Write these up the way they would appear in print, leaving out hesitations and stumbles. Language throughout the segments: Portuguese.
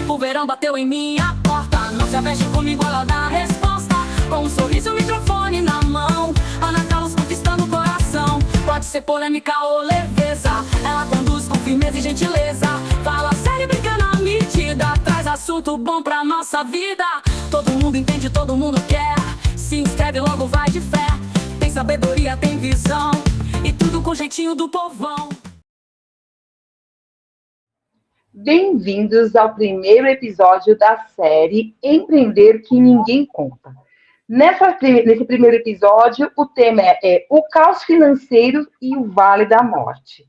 O verão bateu em minha porta. Não se aveste comigo, ela dá a resposta. Com um sorriso e um microfone na mão. Ana Carlos conquistando o coração. Pode ser polêmica ou leveza. Ela conduz com firmeza e gentileza. Fala sério e brinca na medida. Traz assunto bom pra nossa vida. Todo mundo entende, todo mundo quer. Se inscreve logo, vai de fé. Tem sabedoria, tem visão. E tudo com jeitinho do povão. Bem-vindos ao primeiro episódio da série Empreender que Ninguém Conta. Nesse primeiro episódio, o tema é o caos financeiro e o vale da morte.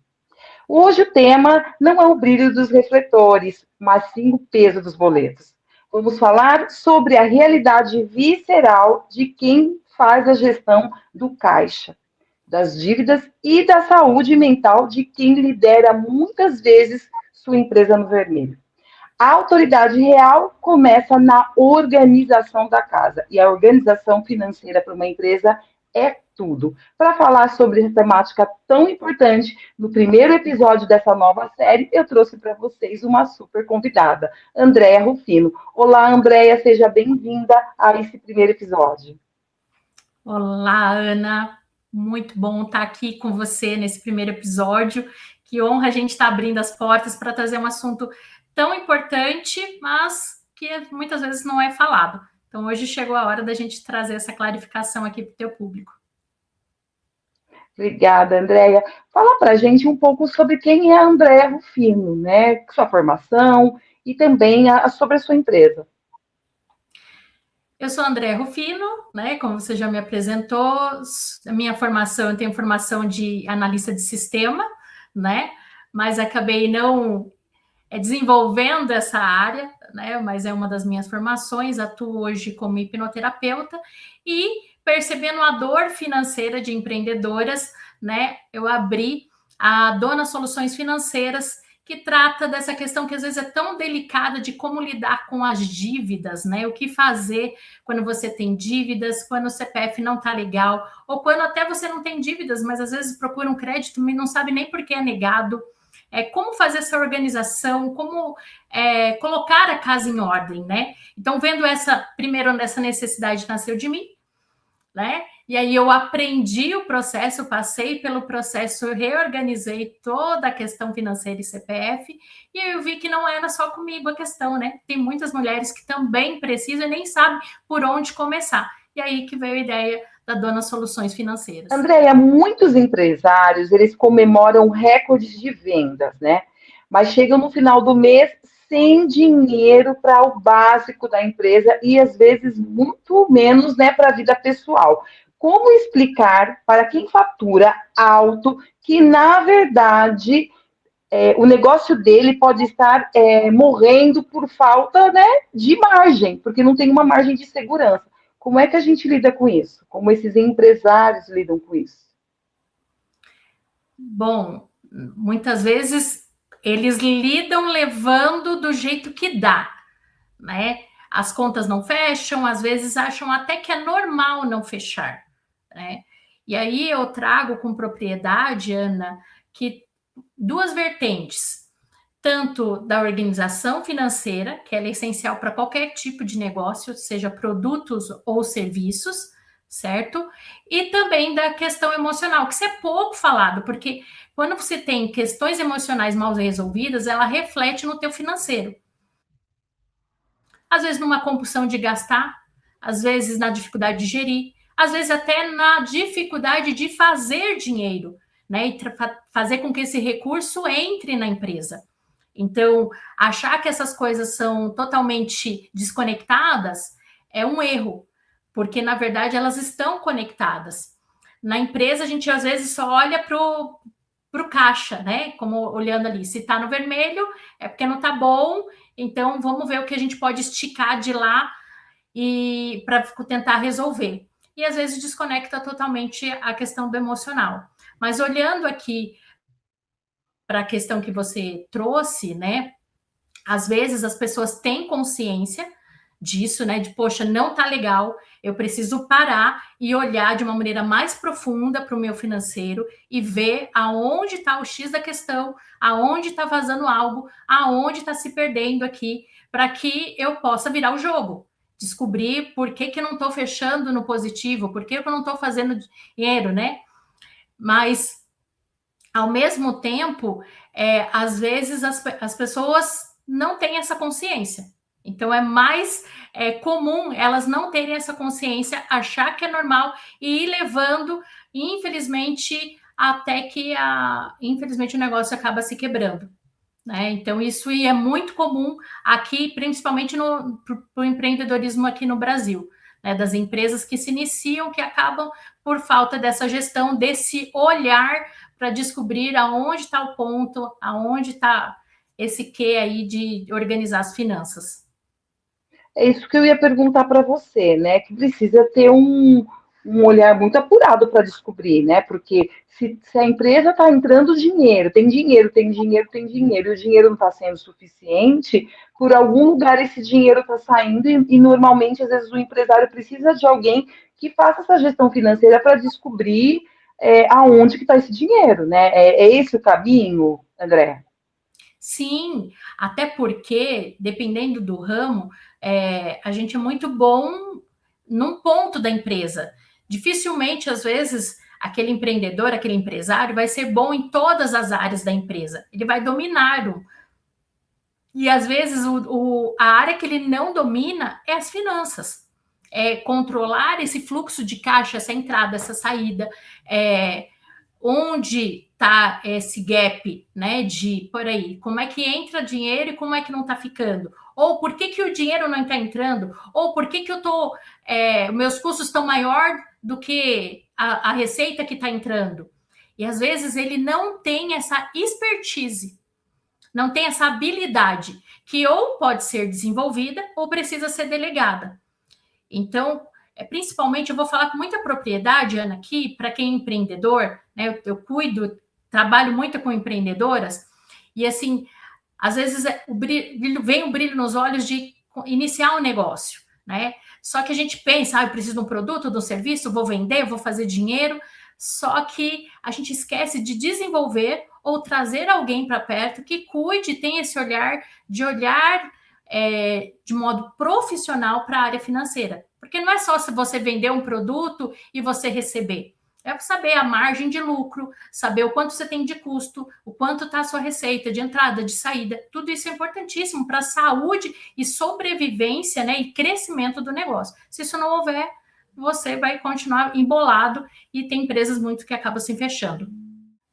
Hoje o tema não é o brilho dos refletores, mas sim o peso dos boletos. Vamos falar sobre a realidade visceral de quem faz a gestão do caixa, das dívidas e da saúde mental de quem lidera muitas vezes sua empresa no vermelho. A autoridade real começa na organização da casa, e a organização financeira para uma empresa é tudo. Para falar sobre essa temática tão importante, no primeiro episódio dessa nova série, eu trouxe para vocês uma super convidada, Andréia Rufino. Olá, Andréia, seja bem-vinda a esse primeiro episódio. Olá, Ana. Muito bom estar aqui com você nesse primeiro episódio. Que honra a gente estar abrindo as portas para trazer um assunto tão importante, mas que muitas vezes não é falado. Então, hoje chegou a hora da gente trazer essa clarificação aqui para o teu público. Obrigada, Andréia. Fala para a gente um pouco sobre quem é a Andréia Rufino, né? Sua formação e também sobre a sua empresa. Eu sou a Andréia Rufino, né? Como você já me apresentou, a minha formação, eu tenho formação de analista de sistema, né? Mas acabei não desenvolvendo essa área, né? Mas é uma das minhas formações. Atuo hoje como hipnoterapeuta e percebendo a dor financeira de empreendedoras, né? Eu abri a Dona Soluções Financeiras, que trata dessa questão que às vezes é tão delicada de como lidar com as dívidas, né? O que fazer quando você tem dívidas, quando o CPF não tá legal, ou quando até você não tem dívidas, mas às vezes procura um crédito e não sabe nem por que é negado. Como fazer essa organização, como colocar a casa em ordem, né? Então, vendo essa necessidade nasceu de mim, né? E aí eu aprendi o processo, passei pelo processo, reorganizei toda a questão financeira e CPF, e aí eu vi que não era só comigo a questão, né? Tem muitas mulheres que também precisam e nem sabem por onde começar. E aí que veio a ideia da Dona Soluções Financeiras. Andréia, muitos empresários, eles comemoram recordes de vendas, né? Mas chegam no final do mês sem dinheiro para o básico da empresa e, às vezes, muito menos, né, para a vida pessoal. Como explicar para quem fatura alto que, na verdade, o negócio dele pode estar morrendo por falta, né, de margem, porque não tem uma margem de segurança? Como é que a gente lida com isso? Como esses empresários lidam com isso? Bom, muitas vezes eles lidam levando do jeito que dá, né? As contas não fecham, às vezes acham até que é normal não fechar, né? E aí eu trago com propriedade, Ana, que duas vertentes, tanto da organização financeira, que ela é essencial para qualquer tipo de negócio, seja produtos ou serviços, certo? E também da questão emocional, que isso é pouco falado, porque quando você tem questões emocionais mal resolvidas, ela reflete no teu financeiro. Às vezes numa compulsão de gastar, às vezes na dificuldade de gerir, às vezes até na dificuldade de fazer dinheiro, né? E fazer com que esse recurso entre na empresa. Então, achar que essas coisas são totalmente desconectadas é um erro, porque, na verdade, elas estão conectadas. Na empresa, a gente, às vezes, só olha para o caixa, né? Como olhando ali, se está no vermelho, é porque não está bom, então vamos ver o que a gente pode esticar de lá e para tentar resolver. E, às vezes, desconecta totalmente a questão do emocional. Mas, olhando aqui para a questão que você trouxe, né? Às vezes as pessoas têm consciência disso, né? De, poxa, não tá legal, eu preciso parar e olhar de uma maneira mais profunda para o meu financeiro e ver aonde está o X da questão, aonde está vazando algo, aonde está se perdendo aqui, para que eu possa virar o jogo, descobrir por que eu não estou fechando no positivo, por que eu não estou fazendo dinheiro, né? Mas, ao mesmo tempo, às vezes as pessoas não têm essa consciência. Então, é mais comum elas não terem essa consciência, achar que é normal e ir levando, infelizmente, até que, infelizmente, o negócio acaba se quebrando. Né? Então, isso é muito comum aqui, principalmente para o empreendedorismo aqui no Brasil, né? Das empresas que se iniciam, que acabam por falta dessa gestão, desse olhar para descobrir aonde está o ponto, aonde está esse quê aí de organizar as finanças. É isso que eu ia perguntar para você, né? Que precisa ter um olhar muito apurado para descobrir, né? Porque se a empresa está entrando dinheiro, tem dinheiro, tem dinheiro, tem dinheiro, e o dinheiro não está sendo suficiente, por algum lugar esse dinheiro está saindo, e normalmente, às vezes, o empresário precisa de alguém que faça essa gestão financeira para descobrir aonde que está esse dinheiro, né? É esse o caminho, André? Sim, até porque, dependendo do ramo, a gente é muito bom num ponto da empresa. Dificilmente, às vezes, aquele empreendedor, aquele empresário vai ser bom em todas as áreas da empresa. Ele vai dominar. E, às vezes, a área que ele não domina é as finanças. É controlar esse fluxo de caixa, essa entrada, essa saída, onde está esse gap, né? De por aí, como é que entra dinheiro e como é que não está ficando? Ou por que o dinheiro não está entrando? Ou por que eu tô, meus custos estão maior do que a receita que está entrando? E às vezes ele não tem essa expertise, não tem essa habilidade, que ou pode ser desenvolvida ou precisa ser delegada. Então, principalmente, eu vou falar com muita propriedade, Ana, aqui, para quem é empreendedor, né? Eu cuido, trabalho muito com empreendedoras, e assim, às vezes vem o brilho nos olhos de iniciar um negócio, né? Só que a gente pensa, eu preciso de um produto, de um serviço, vou vender, vou fazer dinheiro, só que a gente esquece de desenvolver ou trazer alguém para perto que cuide, tenha esse olhar de modo profissional para a área financeira. Porque não é só se você vender um produto e você receber. É saber a margem de lucro, saber o quanto você tem de custo, o quanto está a sua receita de entrada, de saída. Tudo isso é importantíssimo para a saúde e sobrevivência, né, e crescimento do negócio. Se isso não houver, você vai continuar embolado e tem empresas muito que acabam se fechando.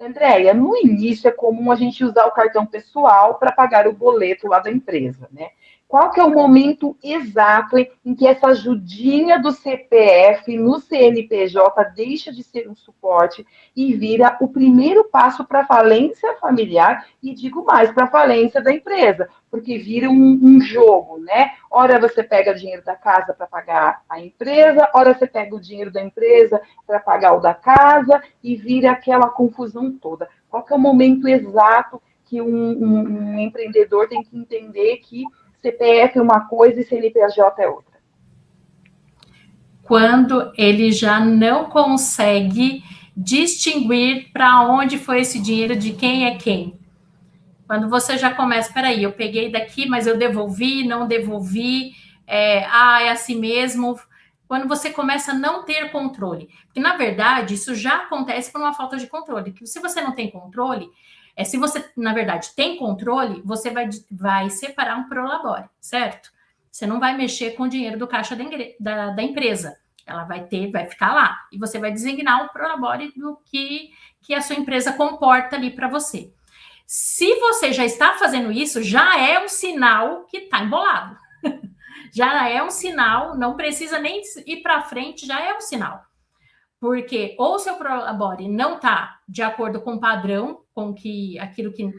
Andréia, no início é comum a gente usar o cartão pessoal para pagar o boleto lá da empresa, né? Qual que é o momento exato em que essa ajudinha do CPF no CNPJ deixa de ser um suporte e vira o primeiro passo para a falência familiar e, digo mais, para a falência da empresa, porque vira um jogo, né? Ora você pega dinheiro da casa para pagar a empresa, ora você pega o dinheiro da empresa para pagar o da casa e vira aquela confusão toda. Qual que é o momento exato que um empreendedor tem que entender que CPF é uma coisa e CNPJ é outra? Quando ele já não consegue distinguir para onde foi esse dinheiro, de quem é quem. Quando você já começa, peraí, eu peguei daqui, mas eu devolvi, não devolvi, é assim mesmo. Quando você começa a não ter controle. Porque, na verdade, isso já acontece por uma falta de controle. Que se você não tem controle, se você, na verdade, tem controle, você vai separar um prolabore, certo? Você não vai mexer com o dinheiro do caixa da empresa. Ela vai ficar lá. E você vai designar um prolabore do que a sua empresa comporta ali para você. Se você já está fazendo isso, já é um sinal que está embolado. Já é um sinal, não precisa nem ir para frente, já é um sinal. Porque ou o seu prolabore não está de acordo com o padrão, com aquilo que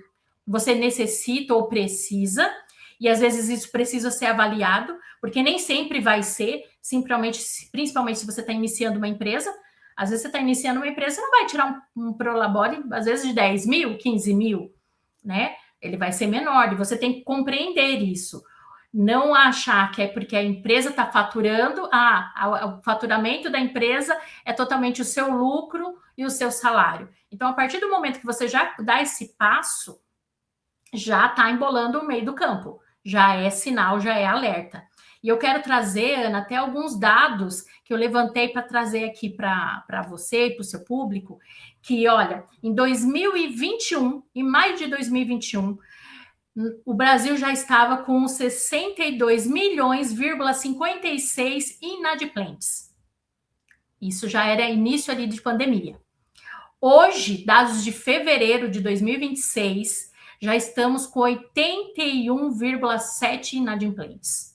você necessita ou precisa, e às vezes isso precisa ser avaliado, porque nem sempre vai ser, principalmente se você está iniciando uma empresa. Às vezes você está iniciando uma empresa, você não vai tirar um prolabore, às vezes, de 10 mil, 15 mil, né? Ele vai ser menor, e você tem que compreender isso. Não achar que é porque a empresa está faturando, o faturamento da empresa é totalmente o seu lucro e o seu salário. Então, a partir do momento que você já dá esse passo, já está embolando o meio do campo. já é sinal, já é alerta. E eu quero trazer, Ana, até alguns dados que eu levantei para trazer aqui para você e para o seu público, que, olha, em 2021, em maio de 2021, o Brasil já estava com 62 milhões,56 inadimplentes. Isso já era início ali de pandemia. Hoje, dados de fevereiro de 2026, já estamos com 81,7 inadimplentes.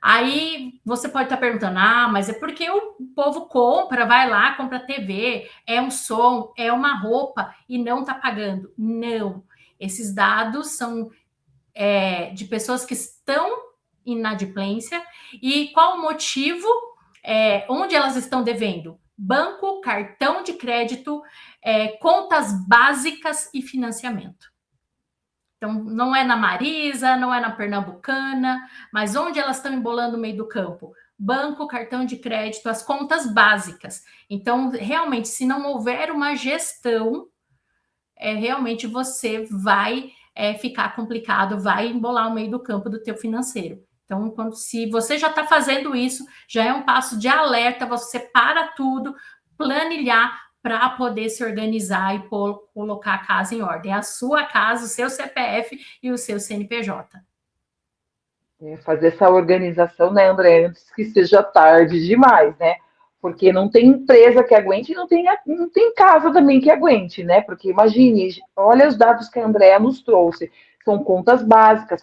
Aí você pode estar perguntando, mas é porque o povo compra, vai lá, compra TV, é um som, é uma roupa e não está pagando. Não, esses dados são de pessoas que estão em inadimplência. E qual o motivo? Onde elas estão devendo? Banco, cartão de crédito, contas básicas e financiamento. Então, não é na Marisa, não é na Pernambucana, mas onde elas estão embolando no meio do campo? Banco, cartão de crédito, as contas básicas. Então, realmente, se não houver uma gestão, realmente você vai ficar complicado, vai embolar o meio do campo do teu financeiro. Então, se você já está fazendo isso, já é um passo de alerta, você para tudo, planilhar para poder se organizar e colocar a casa em ordem. A sua casa, o seu CPF e o seu CNPJ. Fazer essa organização, né, André, antes que seja tarde demais, né? Porque não tem empresa que aguente e não tem casa também que aguente, né? Porque imagine, olha os dados que a Andrea nos trouxe. São contas básicas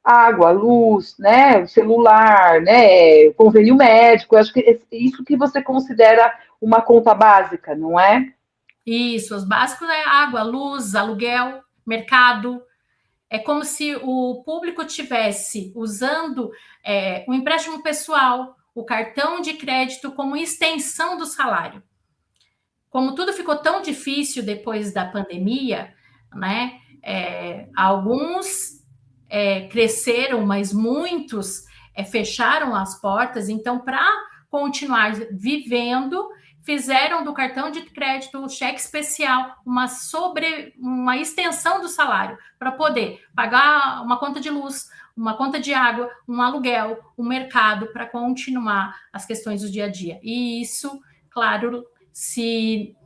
água, luz, né? Celular, né? Convênio médico. Eu acho que é isso que você considera uma conta básica, não é? Isso, os básicos é água, luz, aluguel, mercado. É como se o público tivesse usando o empréstimo pessoal, o cartão de crédito como extensão do salário. Como tudo ficou tão difícil depois da pandemia, né? Alguns cresceram, mas muitos fecharam as portas. Então, para continuar vivendo, fizeram do cartão de crédito o cheque especial, uma extensão do salário, para poder pagar uma conta de luz, uma conta de água, um aluguel, um mercado, para continuar as questões do dia a dia. E isso, claro, se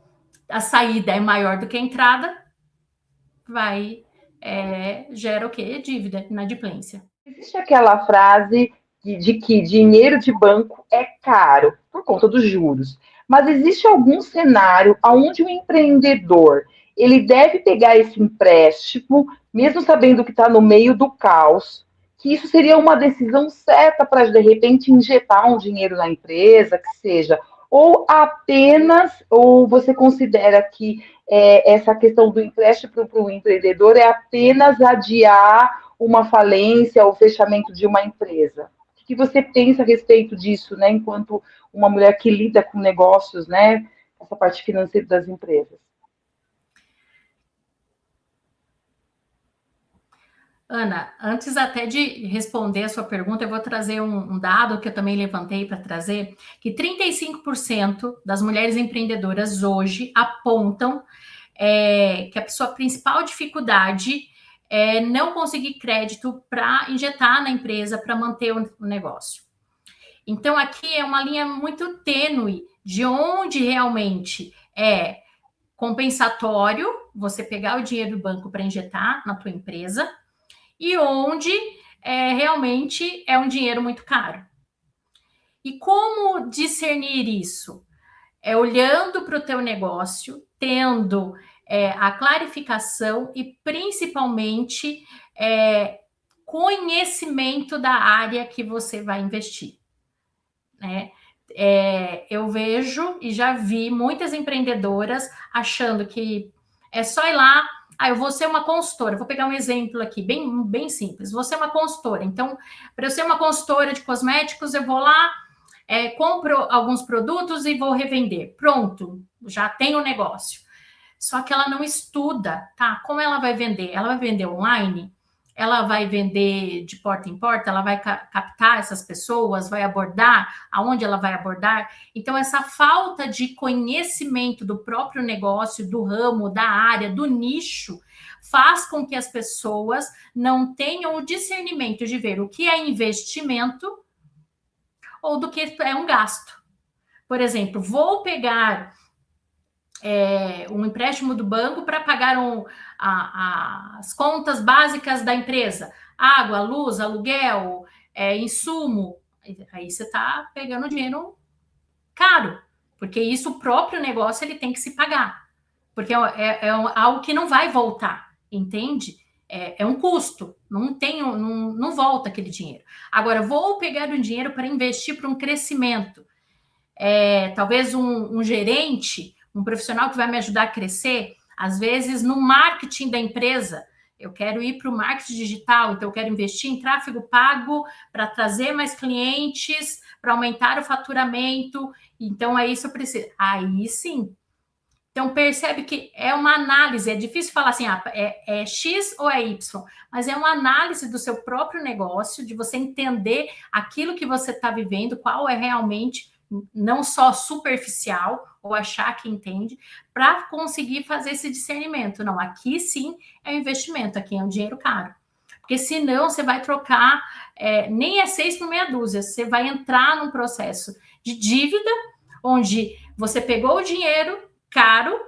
a saída é maior do que a entrada, gera o quê? Dívida, inadimplência. Existe aquela frase de que dinheiro de banco é caro por conta dos juros. Mas existe algum cenário onde o empreendedor ele deve pegar esse empréstimo, mesmo sabendo que está no meio do caos, que isso seria uma decisão certa para, de repente, injetar um dinheiro na empresa, que seja, ou você considera que essa questão do empréstimo para o empreendedor é apenas adiar uma falência ou fechamento de uma empresa? O que você pensa a respeito disso, né, enquanto uma mulher que lida com negócios, né, essa parte financeira das empresas? Ana, antes até de responder a sua pergunta, eu vou trazer um dado que eu também levantei para trazer, que 35% das mulheres empreendedoras hoje apontam que a sua principal dificuldade é não conseguir crédito para injetar na empresa, para manter o negócio. Então, aqui é uma linha muito tênue de onde realmente é compensatório você pegar o dinheiro do banco para injetar na tua empresa e onde realmente é um dinheiro muito caro. E como discernir isso? Olhando para o teu negócio, tendo a clarificação e principalmente conhecimento da área que você vai investir. Eu vejo e já vi muitas empreendedoras achando que é só ir lá, eu vou ser uma consultora. Vou pegar um exemplo aqui, bem, bem simples. Vou ser uma consultora. Então, para eu ser uma consultora de cosméticos, eu vou lá, compro alguns produtos e vou revender. Pronto, já tenho o negócio. Só que ela não estuda, tá? Como ela vai vender? Ela vai vender online? Ela vai vender de porta em porta? Ela vai captar essas pessoas? Vai abordar? Aonde ela vai abordar? Então, essa falta de conhecimento do próprio negócio, do ramo, da área, do nicho, faz com que as pessoas não tenham o discernimento de ver o que é investimento ou do que é um gasto. Por exemplo, vou pegar um empréstimo do banco para pagar as contas básicas da empresa, água, luz, aluguel, insumo. Aí você está pegando dinheiro caro, porque isso o próprio negócio ele tem que se pagar, porque algo que não vai voltar, entende? É um custo, não volta aquele dinheiro. Agora, vou pegar o dinheiro para investir para um crescimento. Talvez um gerente, um profissional que vai me ajudar a crescer, às vezes no marketing da empresa. Eu quero ir para o marketing digital, então eu quero investir em tráfego pago para trazer mais clientes, para aumentar o faturamento. Então, é isso que eu preciso. Aí sim. Então, percebe que é uma análise, é difícil falar assim, é X ou é Y, mas é uma análise do seu próprio negócio, de você entender aquilo que você está vivendo, qual é realmente, não só superficial, ou achar que entende, para conseguir fazer esse discernimento. Não, aqui sim é um investimento, aqui é um dinheiro caro. Porque senão você vai trocar, nem é 6 por meia dúzia, você vai entrar num processo de dívida, onde você pegou o dinheiro caro,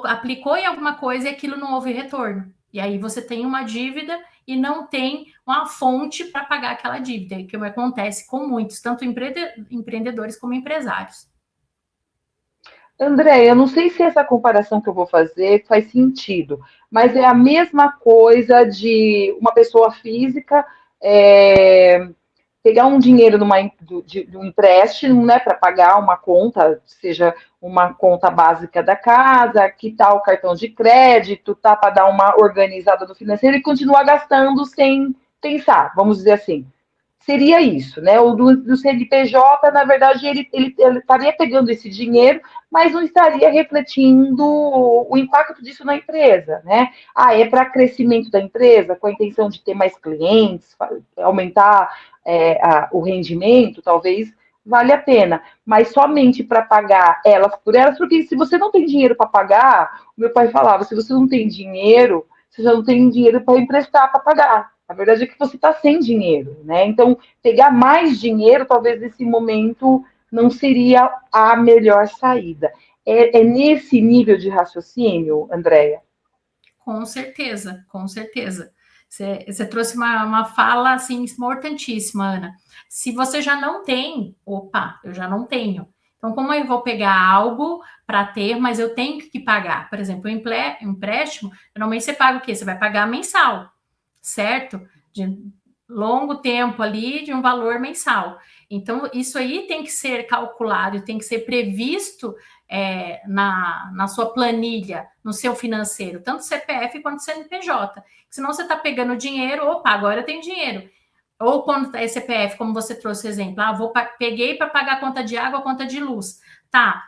aplicou em alguma coisa e aquilo não houve retorno. E aí você tem uma dívida e não tem uma fonte para pagar aquela dívida, que acontece com muitos, tanto empreendedores como empresários. André, eu não sei se essa comparação que eu vou fazer faz sentido, mas é a mesma coisa de uma pessoa física pegar um dinheiro de um empréstimo, né, para pagar uma conta, seja uma conta básica da casa, quitar o cartão de crédito, tá, para dar uma organizada no financeiro e continuar gastando sem pensar, vamos dizer assim. Seria isso, né? O do CNPJ, na verdade, ele estaria pegando esse dinheiro, mas não estaria refletindo o impacto disso na empresa, né? É para crescimento da empresa, com a intenção de ter mais clientes, aumentar o rendimento, talvez vale a pena, mas somente para pagar elas por elas, porque se você não tem dinheiro para pagar, o meu pai falava, se você não tem dinheiro, você já não tem dinheiro para emprestar para pagar. A verdade é que você está sem dinheiro, né? Então, pegar mais dinheiro, talvez nesse momento, não seria a melhor saída. É nesse nível de raciocínio, Andréia? Com certeza, com certeza. Você trouxe uma fala assim importantíssima, Ana. Se você já não tem, opa, eu já não tenho. Então, como eu vou pegar algo para ter, mas eu tenho que pagar? Por exemplo, um empréstimo, normalmente você paga o quê? Você vai pagar mensal, certo? De longo tempo ali, de um valor mensal. Então, isso aí tem que ser calculado, tem que ser previsto na sua planilha, no seu financeiro, tanto CPF quanto CNPJ. Senão você está pegando dinheiro, opa, agora eu tenho dinheiro. Ou quando é CPF, como você trouxe o exemplo, peguei para pagar a conta de água, a conta de luz. Tá,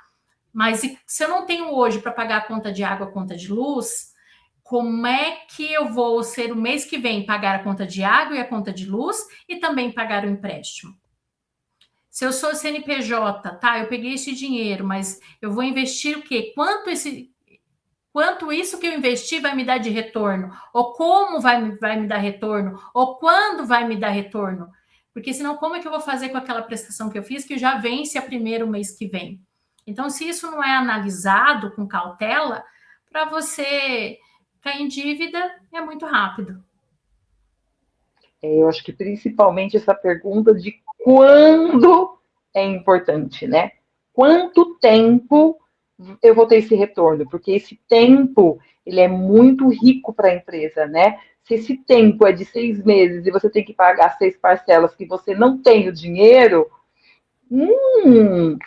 mas se eu não tenho hoje para pagar a conta de água, a conta de luz, como é que eu vou ser o mês que vem pagar a conta de água e a conta de luz e também pagar o empréstimo? Se eu sou CNPJ, tá, eu peguei esse dinheiro, mas eu vou investir o quê? Quanto isso que eu investi vai me dar de retorno? Ou como vai me dar retorno? Ou quando vai me dar retorno? Porque senão, como é que eu vou fazer com aquela prestação que eu fiz, que já vence a primeiro mês que vem? Então, se isso não é analisado com cautela, para você cair em dívida é muito rápido. Eu acho que principalmente essa pergunta de quando é importante, né? Quanto tempo eu vou ter esse retorno? Porque esse tempo, ele é muito rico para a empresa, né? Se esse tempo é de 6 meses e você tem que pagar 6 parcelas que você não tem o dinheiro,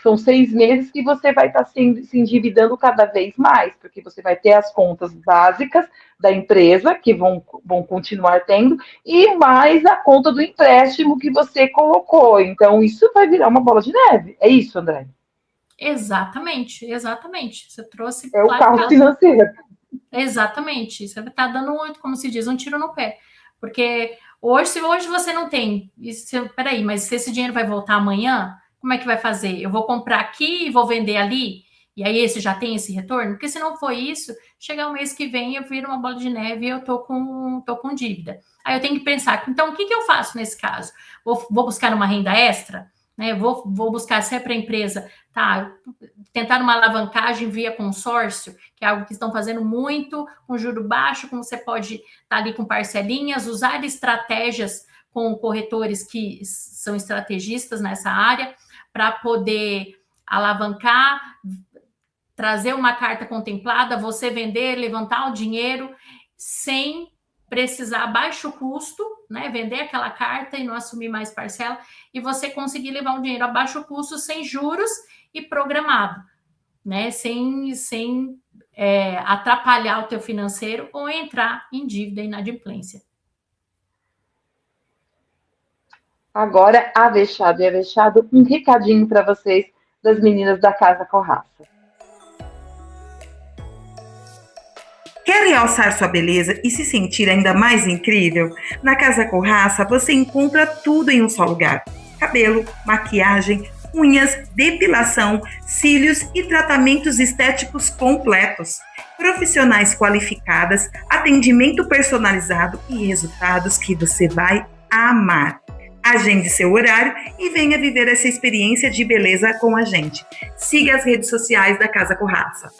são 6 meses que você vai estar se endividando cada vez mais, porque você vai ter as contas básicas da empresa, que vão continuar tendo, e mais a conta do empréstimo que você colocou. Então, isso vai virar uma bola de neve. É isso, André? Exatamente, exatamente. Você trouxe... É o caos financeiro. Exatamente. Você está dando, como se diz, um tiro no pé. Porque se hoje você não tem... Peraí, mas se esse dinheiro vai voltar amanhã, como é que vai fazer? Eu vou comprar aqui e vou vender ali? E aí esse já tem esse retorno? Porque se não for isso, chegar o mês que vem eu viro uma bola de neve e eu tô com dívida. Aí eu tenho que pensar, então o que eu faço nesse caso? Vou buscar uma renda extra? Né? Vou buscar, se é para a empresa, tá, tentar uma alavancagem via consórcio, que é algo que estão fazendo muito, com juro baixo, como você pode estar ali com parcelinhas, usar estratégias com corretores que são estrategistas nessa área, para poder alavancar, trazer uma carta contemplada, você vender, levantar o dinheiro, sem precisar baixo custo, né, vender aquela carta e não assumir mais parcela, e você conseguir levar um dinheiro a baixo custo, sem juros e programado, né, sem atrapalhar o teu financeiro ou entrar em dívida e inadimplência. Agora, Avexado e Avexado, um recadinho para vocês das meninas da Casa Corraça. Quer realçar sua beleza e se sentir ainda mais incrível? Na Casa Corraça você encontra tudo em um só lugar: cabelo, maquiagem, unhas, depilação, cílios e tratamentos estéticos completos. Profissionais qualificadas, atendimento personalizado e resultados que você vai amar. Agende seu horário e venha viver essa experiência de beleza com a gente. Siga as redes sociais da Casa Corraça.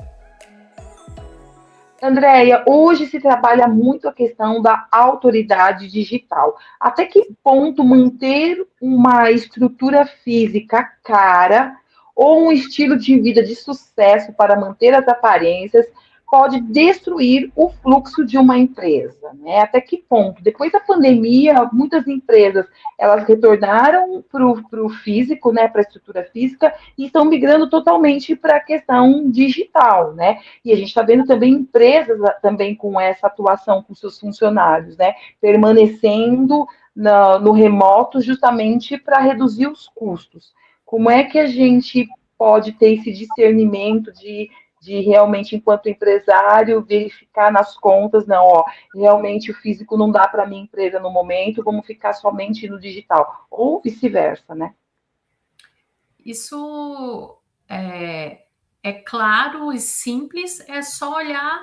Andréia, hoje se trabalha muito a questão da autoridade digital. Até que ponto manter uma estrutura física cara ou um estilo de vida de sucesso para manter as aparências pode destruir o fluxo de uma empresa, né? Até que ponto? Depois da pandemia, muitas empresas elas retornaram para o físico, né, para a estrutura física, e estão migrando totalmente para a questão digital, né? E a gente está vendo também empresas também com essa atuação com seus funcionários, né, permanecendo no remoto justamente para reduzir os custos. Como é que a gente pode ter esse discernimento de realmente, enquanto empresário, verificar nas contas, não, ó, realmente o físico não dá para minha empresa no momento, vamos ficar somente no digital, ou vice-versa, né? Isso é claro e simples, é só olhar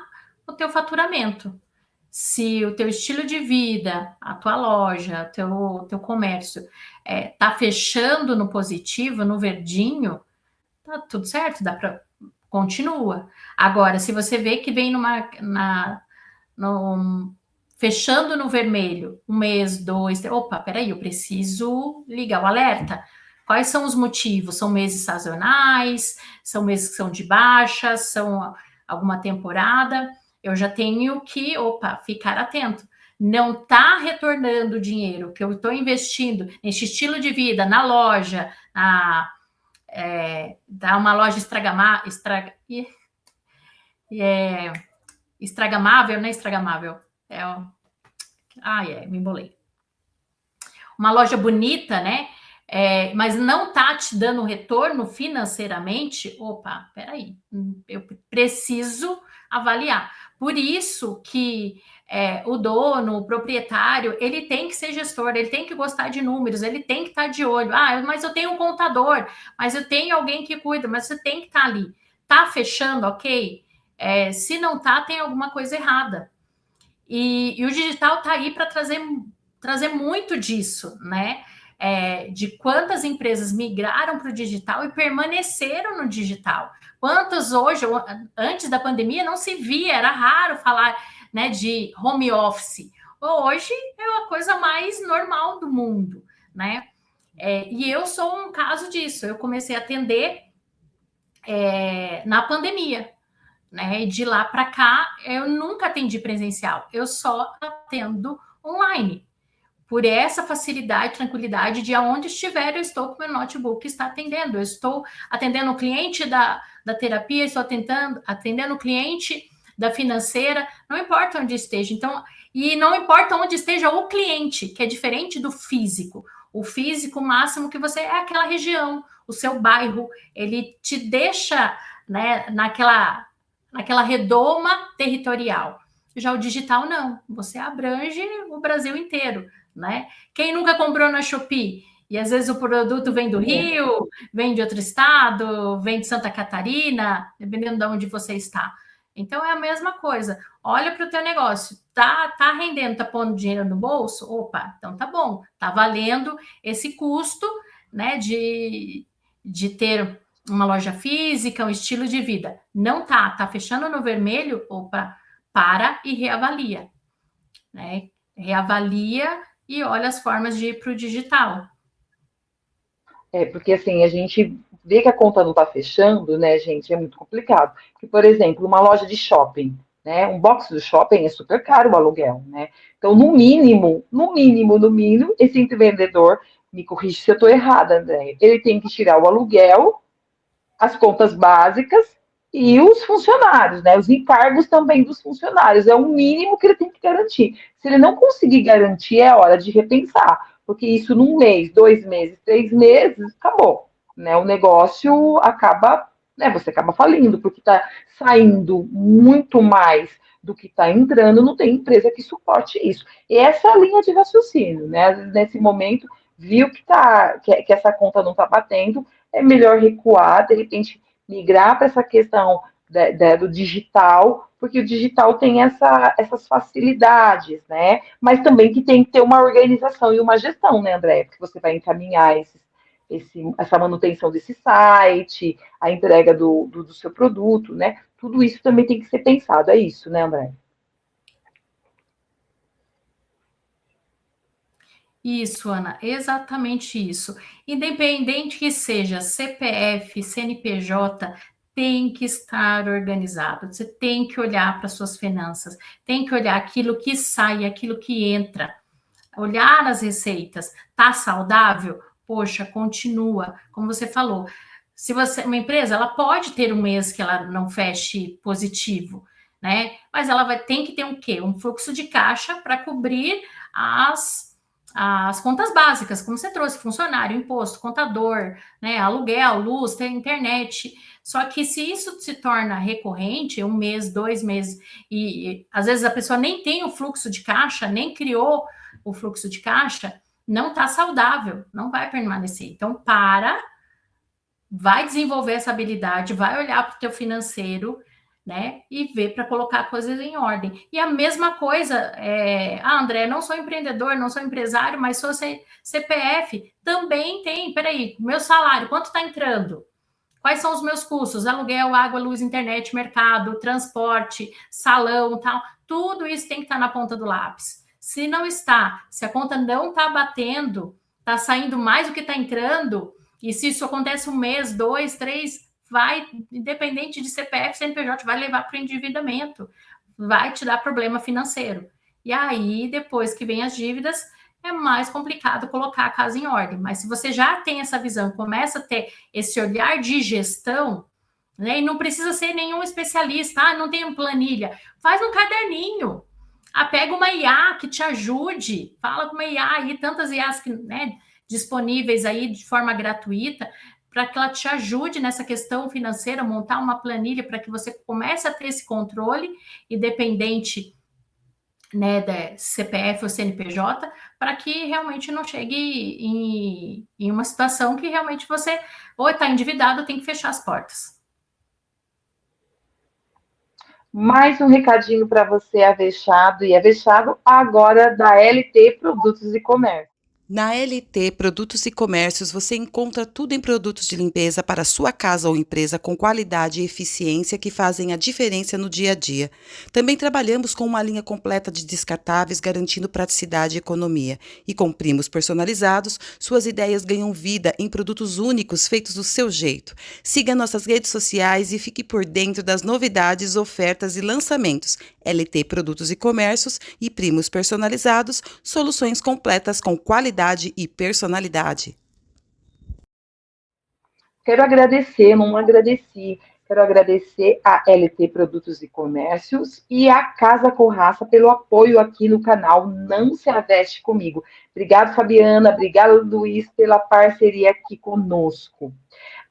o teu faturamento. Se o teu estilo de vida, a tua loja, teu comércio tá fechando no positivo, no verdinho, tá tudo certo, dá para continua. Agora, se você vê que vem fechando no vermelho, um mês, dois, opa, peraí, eu preciso ligar o alerta. Quais são os motivos? São meses sazonais? São meses que são de baixa? São alguma temporada? Eu já tenho que, ficar atento. Não está retornando o dinheiro que eu estou investindo nesse estilo de vida, na loja, dá uma loja estragável, não é estragável, me embolei. Uma loja bonita, né? Mas não tá te dando retorno financeiramente, peraí, eu preciso avaliar. Por isso que o dono, o proprietário, ele tem que ser gestor, ele tem que gostar de números, ele tem que estar de olho. Mas eu tenho um contador, mas eu tenho alguém que cuida, mas você tem que estar ali. Tá fechando, ok? Se não tá, tem alguma coisa errada. E o digital tá aí para trazer muito disso, né? De quantas empresas migraram para o digital e permaneceram no digital. Quantas hoje, antes da pandemia, não se via, era raro falar, né, de home office. Hoje é a coisa mais normal do mundo, né? E eu sou um caso disso. Eu comecei a atender na pandemia, né? E de lá para cá, eu nunca atendi presencial. Eu só atendo online. Por essa facilidade, tranquilidade de aonde estiver, eu estou com meu notebook, está atendendo. Eu estou atendendo o cliente da terapia, estou atendendo o cliente da financeira, não importa onde esteja. Então, e não importa onde esteja o cliente, que é diferente do físico. O físico, o máximo que você é aquela região, o seu bairro, ele te deixa, né, naquela redoma territorial. Já o digital, não. Você abrange o Brasil inteiro, né? Quem nunca comprou na Shopee E às vezes o produto vem do Rio, vem de outro estado, vem de Santa Catarina, dependendo de onde você está. Então é a mesma coisa. Olha para o teu negócio, tá rendendo, tá pondo dinheiro no bolso? Opa, então tá bom, tá valendo esse custo, né, de ter uma loja física, um estilo de vida. Não tá fechando no vermelho? Opa, para e reavalia, né? Reavalia e olha as formas de ir para o digital. Porque assim, a gente vê que a conta não está fechando, né, gente? É muito complicado. Porque, por exemplo, uma loja de shopping, né? Um box do shopping é super caro o aluguel, né? Então, no mínimo, esse empreendedor, me corrige se eu estou errada, André, ele tem que tirar o aluguel, as contas básicas e os funcionários, né? Os encargos também dos funcionários. É o mínimo que ele tem que garantir. Se ele não conseguir garantir, é hora de repensar, porque isso num mês, 2 meses, 3 meses, acabou, né? O negócio acaba, né? Você acaba falindo, porque está saindo muito mais do que está entrando, não tem empresa que suporte isso. E essa é a linha de raciocínio, né? Às vezes, nesse momento, viu que essa conta não está batendo, é melhor recuar, de repente migrar para essa questão do digital, porque o digital tem essas facilidades, né? Mas também que tem que ter uma organização e uma gestão, né, André? Porque você vai encaminhar essa manutenção desse site, a entrega do seu produto, né? Tudo isso também tem que ser pensado, é isso, né, André? Isso, Ana, exatamente isso. Independente que seja CPF, CNPJ, tem que estar organizado. Você tem que olhar para suas finanças, tem que olhar aquilo que sai, aquilo que entra, olhar as receitas. Tá saudável? Poxa, continua. Como você falou, se você, uma empresa, ela pode ter um mês que ela não feche positivo, né? Mas ela tem que ter um quê? Um fluxo de caixa para cobrir as contas básicas, como você trouxe, funcionário, imposto, contador, né, aluguel, luz, tem internet. Só que se isso se torna recorrente, 1 mês, 2 meses, e às vezes a pessoa nem tem o fluxo de caixa, nem criou o fluxo de caixa, não está saudável, não vai permanecer. Então, vai desenvolver essa habilidade, vai olhar para o teu financeiro, né? E ver para colocar coisas em ordem. E a mesma coisa, André, não sou empreendedor, não sou empresário, mas sou CPF. Também tem, peraí, meu salário, quanto está entrando? Quais são os meus custos? Aluguel, água, luz, internet, mercado, transporte, salão, tal. Tudo isso tem que estar na ponta do lápis. Se não está, se a conta não está batendo, está saindo mais do que está entrando, e se isso acontece 1 mês, 2, 3, vai, independente de CPF, CNPJ, vai levar para o endividamento, vai te dar problema financeiro. E aí, depois que vem as dívidas, é mais complicado colocar a casa em ordem. Mas se você já tem essa visão, começa a ter esse olhar de gestão, né, e não precisa ser nenhum especialista, não tem planilha, faz um caderninho, pega uma IA que te ajude, fala com uma IA aí, tantas IAs que, né, disponíveis aí de forma gratuita, para que ela te ajude nessa questão financeira, montar uma planilha para que você comece a ter esse controle, independente, né, da CPF ou CNPJ, para que realmente não chegue em uma situação que realmente você ou está endividado ou tem que fechar as portas. Mais um recadinho para você, Avexado e Avexado, agora da LT Produtos e Comércio. Na LT Produtos e Comércios, você encontra tudo em produtos de limpeza para sua casa ou empresa com qualidade e eficiência que fazem a diferença no dia a dia. Também trabalhamos com uma linha completa de descartáveis, garantindo praticidade e economia. E com primos personalizados, suas ideias ganham vida em produtos únicos feitos do seu jeito. Siga nossas redes sociais e fique por dentro das novidades, ofertas e lançamentos. LT Produtos e Comércios e primos personalizados, soluções completas com qualidade e personalidade. Quero agradecer, não agradeci, quero agradecer a LT Produtos e Comércios e a Casa Corraça pelo apoio aqui no canal Não Se Aveste Comigo. Obrigado, Fabiana, obrigado, Luiz, pela parceria aqui conosco.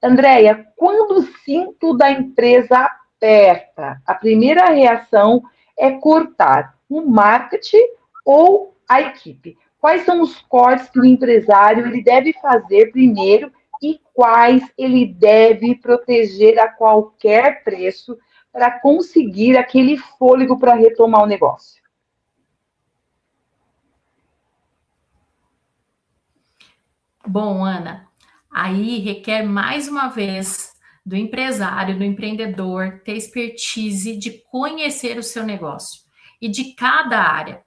Andréia, quando o cinto da empresa aperta, a primeira reação é cortar o marketing ou a equipe. Quais são os cortes que o empresário ele deve fazer primeiro e quais ele deve proteger a qualquer preço para conseguir aquele fôlego para retomar o negócio? Bom, Ana, aí requer mais uma vez do empresário, do empreendedor, ter expertise de conhecer o seu negócio e de cada área,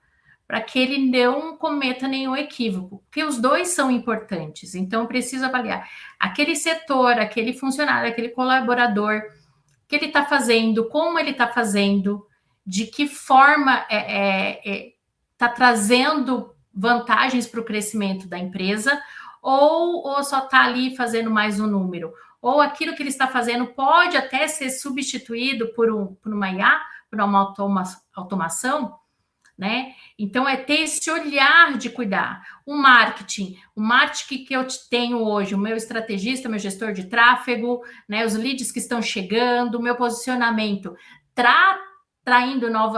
para que ele não cometa nenhum equívoco, porque os dois são importantes. Então, preciso avaliar aquele setor, aquele funcionário, aquele colaborador, o que ele está fazendo, como ele está fazendo, de que forma está trazendo vantagens para o crescimento da empresa, ou só está ali fazendo mais um número, ou aquilo que ele está fazendo pode até ser substituído por uma IA, por uma automação, né? Então, é ter esse olhar de cuidar. O marketing que eu tenho hoje, o meu estrategista, meu gestor de tráfego, né, os leads que estão chegando, o meu posicionamento,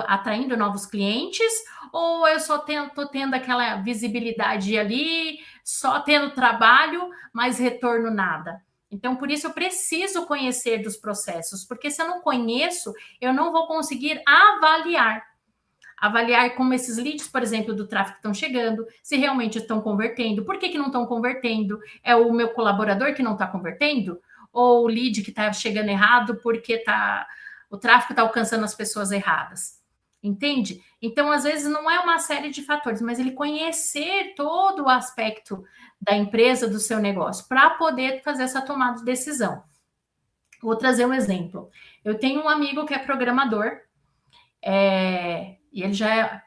atraindo novos clientes, ou eu só estou tendo aquela visibilidade ali, só tendo trabalho, mas retorno nada? Então, por isso, eu preciso conhecer dos processos, porque se eu não conheço, eu não vou conseguir avaliar como esses leads, por exemplo, do tráfego estão chegando, se realmente estão convertendo. Por que não estão convertendo? É o meu colaborador que não está convertendo? Ou o lead que está chegando errado porque o tráfego está alcançando as pessoas erradas? Entende? Então, às vezes, não é uma série de fatores, mas ele conhecer todo o aspecto da empresa, do seu negócio, para poder fazer essa tomada de decisão. Vou trazer um exemplo. Eu tenho um amigo que é programador, e ele já é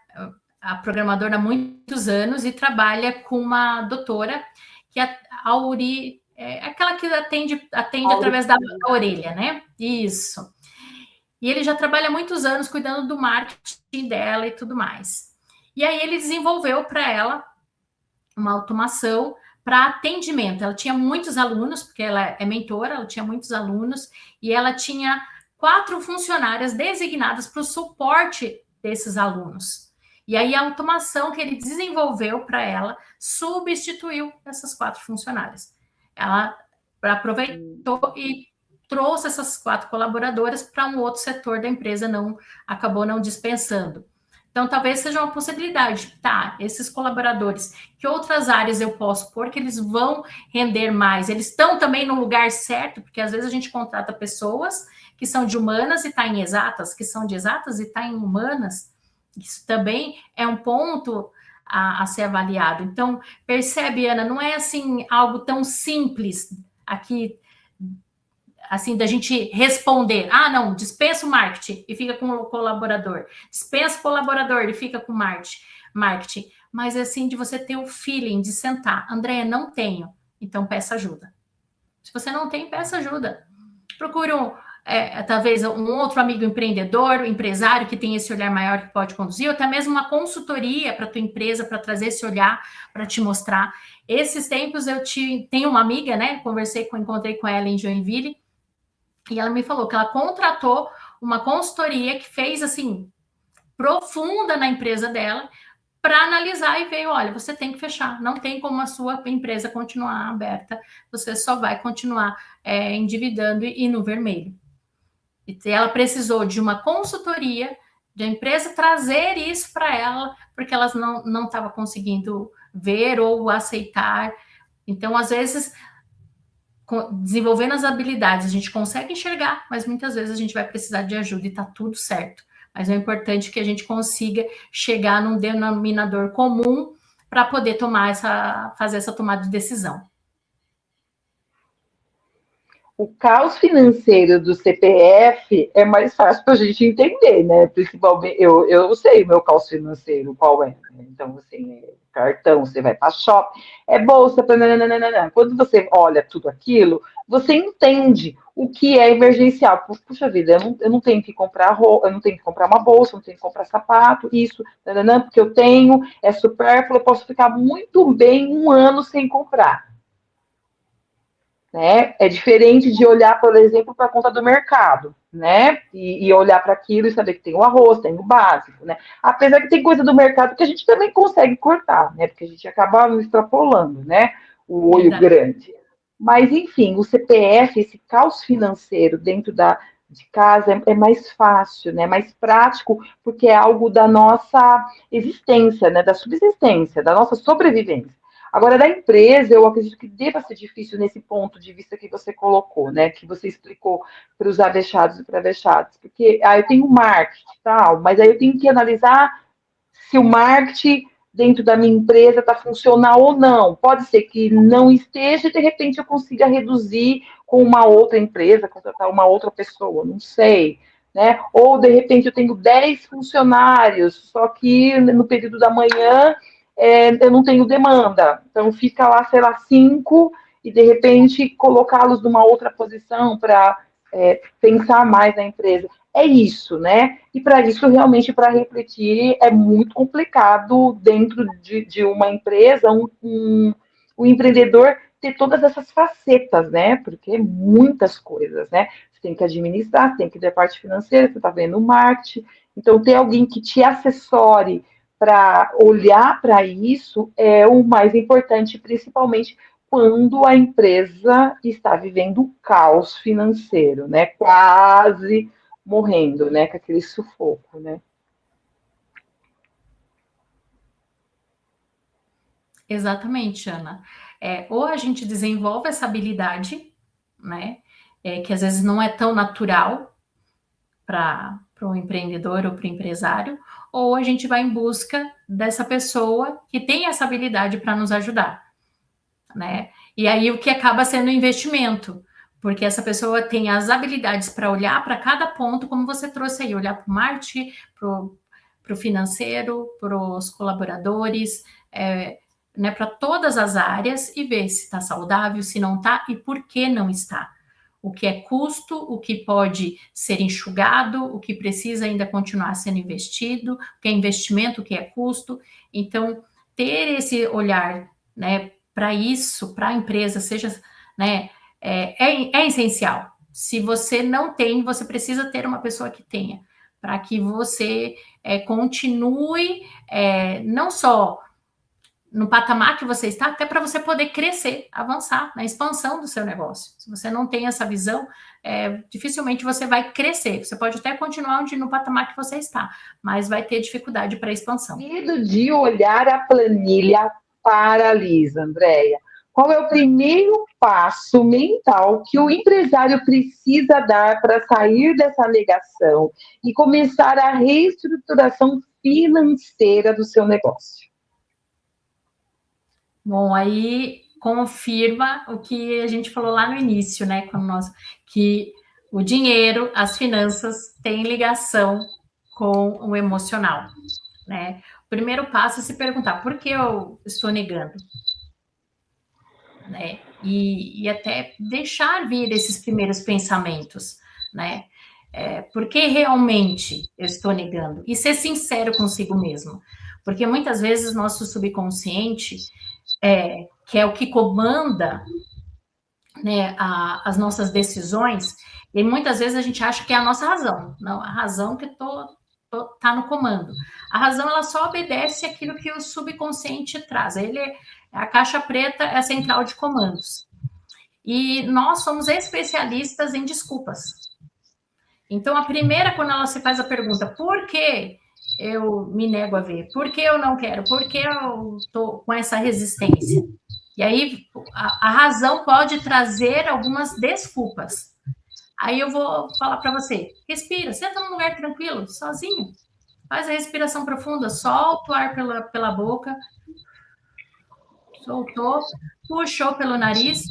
programador há muitos anos e trabalha com uma doutora, que é a Auri, aquela que atende através da orelha, né? Isso. E ele já trabalha há muitos anos cuidando do marketing dela e tudo mais. E aí ele desenvolveu para ela uma automação para atendimento. Ela tinha muitos alunos, porque ela é mentora, ela tinha muitos alunos, e ela tinha 4 funcionárias designadas para o suporte desses alunos. E aí a automação que ele desenvolveu para ela substituiu essas 4 funcionárias. Ela aproveitou e trouxe essas 4 colaboradoras para um outro setor da empresa, acabou não dispensando. Então, talvez seja uma possibilidade, tá? Esses colaboradores, que outras áreas eu posso pôr que eles vão render mais? Eles estão também no lugar certo, porque às vezes a gente contrata pessoas que são de humanas e está em exatas, que são de exatas e está em humanas. Isso também é um ponto a ser avaliado. Então, percebe, Ana, não é assim algo tão simples aqui, assim, da gente responder, não, dispensa o marketing e fica com o colaborador, dispensa o colaborador e fica com o marketing, mas assim, de você ter o feeling de sentar, Andréia, não tenho, então peça ajuda. Se você não tem, peça ajuda. Procure talvez um outro amigo empreendedor, empresário que tem esse olhar maior que pode conduzir, ou até mesmo uma consultoria para a tua empresa, para trazer esse olhar, para te mostrar. Esses tempos tenho uma amiga, né, encontrei com ela em Joinville, e ela me falou que ela contratou uma consultoria que fez, assim, profunda na empresa dela, para analisar e ver, olha, você tem que fechar, não tem como a sua empresa continuar aberta, você só vai continuar endividando e no vermelho. E ela precisou de uma consultoria, de a empresa trazer isso para ela, porque elas não estavam conseguindo ver ou aceitar. Então, às vezes, desenvolvendo as habilidades, a gente consegue enxergar, mas muitas vezes a gente vai precisar de ajuda e está tudo certo. Mas é importante que a gente consiga chegar num denominador comum para poder fazer essa tomada de decisão. O caos financeiro do CPF é mais fácil para a gente entender, né? Principalmente, eu sei o meu caos financeiro, qual é. Então, assim, cartão, você vai para shopping, bolsa, nananana. Quando você olha tudo aquilo, você entende o que é emergencial. Puxa vida, eu não tenho que comprar roupa, eu não tenho que comprar uma bolsa, eu não tenho que comprar sapato, isso, nananana, porque eu tenho, é supérfluo, eu posso ficar muito bem 1 ano sem comprar. né? É diferente de olhar, por exemplo, para a conta do mercado, né? E olhar para aquilo e saber que tem o arroz, tem o básico, né? Apesar que tem coisa do mercado que a gente também consegue cortar, né? Porque a gente acaba extrapolando, né? O olho Verdade. grande. Mas, enfim, o CPF, esse caos financeiro dentro de casa é mais fácil, né? Mais prático, porque é algo da nossa existência, né? Da subsistência, da nossa sobrevivência. Agora, da empresa, eu acredito que deva ser difícil nesse ponto de vista que você colocou, né? Que você explicou para os avechados e para avechados. Porque eu tenho marketing e tal, mas aí eu tenho que analisar se o marketing dentro da minha empresa está funcional ou não. Pode ser que não esteja e, de repente, eu consiga reduzir com uma outra empresa, contratar uma outra pessoa, não sei. Né? Ou, de repente, eu tenho 10 funcionários, só que no período da manhã eu não tenho demanda. Então, fica lá, sei lá, 5 e, de repente, colocá-los numa outra posição para pensar mais na empresa. É isso, né? E para isso, realmente, para refletir, é muito complicado dentro de uma empresa, o empreendedor ter todas essas facetas, né? Porque muitas coisas, né? Você tem que administrar, você tem que ver a parte financeira, você está vendo o marketing. Então, ter alguém que te assessore para olhar para isso é o mais importante, principalmente quando a empresa está vivendo um caos financeiro, né? Quase morrendo, né? Com aquele sufoco, né? Exatamente, Ana. Ou a gente desenvolve essa habilidade, né? Que às vezes não é tão natural para o empreendedor ou para o empresário, ou a gente vai em busca dessa pessoa que tem essa habilidade para nos ajudar, né? E aí o que acaba sendo investimento, porque essa pessoa tem as habilidades para olhar para cada ponto, como você trouxe aí, olhar para o marketing, para o financeiro, para os colaboradores, né, para todas as áreas e ver se está saudável, se não está e por que não está. O que é custo, o que pode ser enxugado, o que precisa ainda continuar sendo investido, o que é investimento, o que é custo. Então, ter esse olhar, né, para isso, para a empresa, seja, né, é essencial. Se você não tem, você precisa ter uma pessoa que tenha, para que você continue não só no patamar que você está, até para você poder crescer, avançar na expansão do seu negócio. Se você não tem essa visão, dificilmente você vai crescer. Você pode até continuar no patamar que você está, mas vai ter dificuldade para a expansão. Medo de olhar a planilha paralisa, Andréia. Qual é o primeiro passo mental que o empresário precisa dar para sair dessa negação e começar a reestruturação financeira do seu negócio? Bom, aí confirma o que a gente falou lá no início, né? Que o dinheiro, as finanças, têm ligação com o emocional, né? O primeiro passo é se perguntar por que eu estou negando, né? E até deixar vir esses primeiros pensamentos, né? Por que realmente eu estou negando? E ser sincero consigo mesmo. Porque muitas vezes nosso subconsciente, que é o que comanda, né, as nossas decisões, e muitas vezes a gente acha que é a nossa razão. Não, a razão que está no comando. A razão, ela só obedece aquilo que o subconsciente traz. A caixa preta é a central de comandos. E nós somos especialistas em desculpas. Então, a primeira, quando ela se faz a pergunta, por que eu me nego a ver? Por que eu não quero? Por que eu estou com essa resistência? E aí, a razão pode trazer algumas desculpas. Aí eu vou falar para você, respira, senta num lugar tranquilo, sozinho. Faz a respiração profunda, solta o ar pela boca. Soltou, puxou pelo nariz.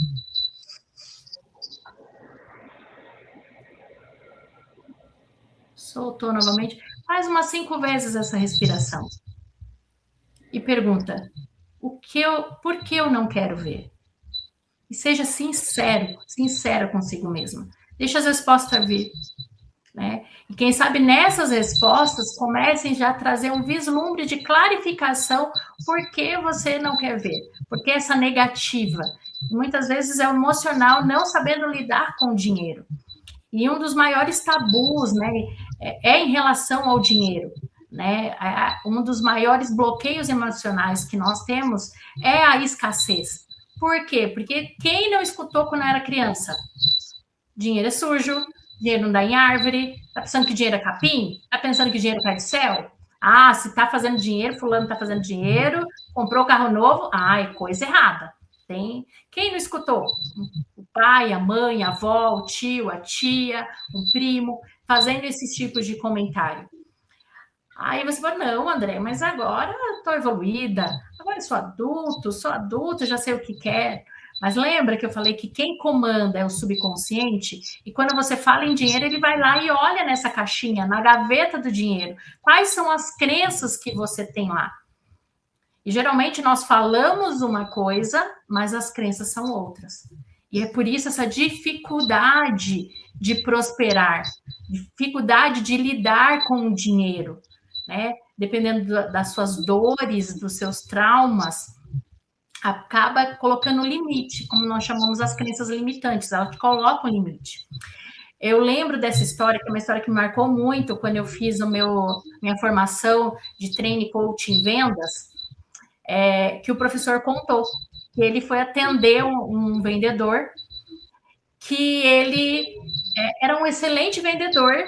Soltou novamente. Faz umas 5 vezes essa respiração. E pergunta, por que eu não quero ver? E seja sincero consigo mesmo. Deixa as respostas vir. Né? E quem sabe nessas respostas comecem já a trazer um vislumbre de clarificação por que você não quer ver, por que essa negativa. muitas vezes é o emocional não sabendo lidar com o dinheiro. E um dos maiores tabus, né, é em relação ao dinheiro, né? Um dos maiores bloqueios emocionais que nós temos é a escassez. Por quê? Porque quem não escutou quando era criança? Dinheiro é sujo, dinheiro não dá em árvore, tá pensando que dinheiro é capim? Tá pensando que dinheiro cai do céu? Ah, se tá fazendo dinheiro, fulano tá fazendo dinheiro, comprou carro novo, é coisa errada. Quem não escutou? O pai, a mãe, a avó, o tio, a tia, um primo, fazendo esses tipos de comentário. Aí você fala, não, André, mas agora eu estou evoluída, agora eu sou adulto, já sei o que quero. Mas lembra que eu falei que quem comanda é o subconsciente? E quando você fala em dinheiro, ele vai lá e olha nessa caixinha, na gaveta do dinheiro. Quais são as crenças que você tem lá? E geralmente nós falamos uma coisa, mas as crenças são outras. E é por isso essa dificuldade de prosperar, dificuldade de lidar com o dinheiro, né? Dependendo das suas dores, dos seus traumas, acaba colocando limite, como nós chamamos as crenças limitantes, elas colocam limite. Eu lembro dessa história, que é uma história que me marcou muito quando eu fiz minha formação de treine coach em vendas, que o professor contou que ele foi atender um vendedor, que ele era um excelente vendedor,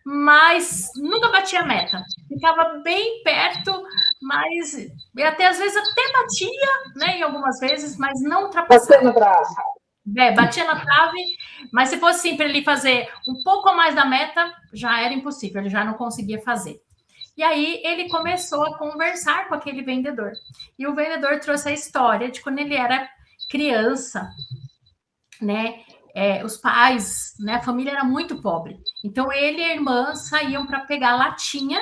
mas nunca batia a meta. Ficava bem perto, mas até às vezes até batia, né, em algumas vezes, mas não ultrapassava. Batia na trave, mas se fosse assim para ele fazer um pouco a mais da meta, já era impossível, ele já não conseguia fazer. E aí ele começou a conversar com aquele vendedor. E o vendedor trouxe a história de quando ele era criança, né? Os pais, né? A família era muito pobre. Então ele e a irmã saíam para pegar latinha,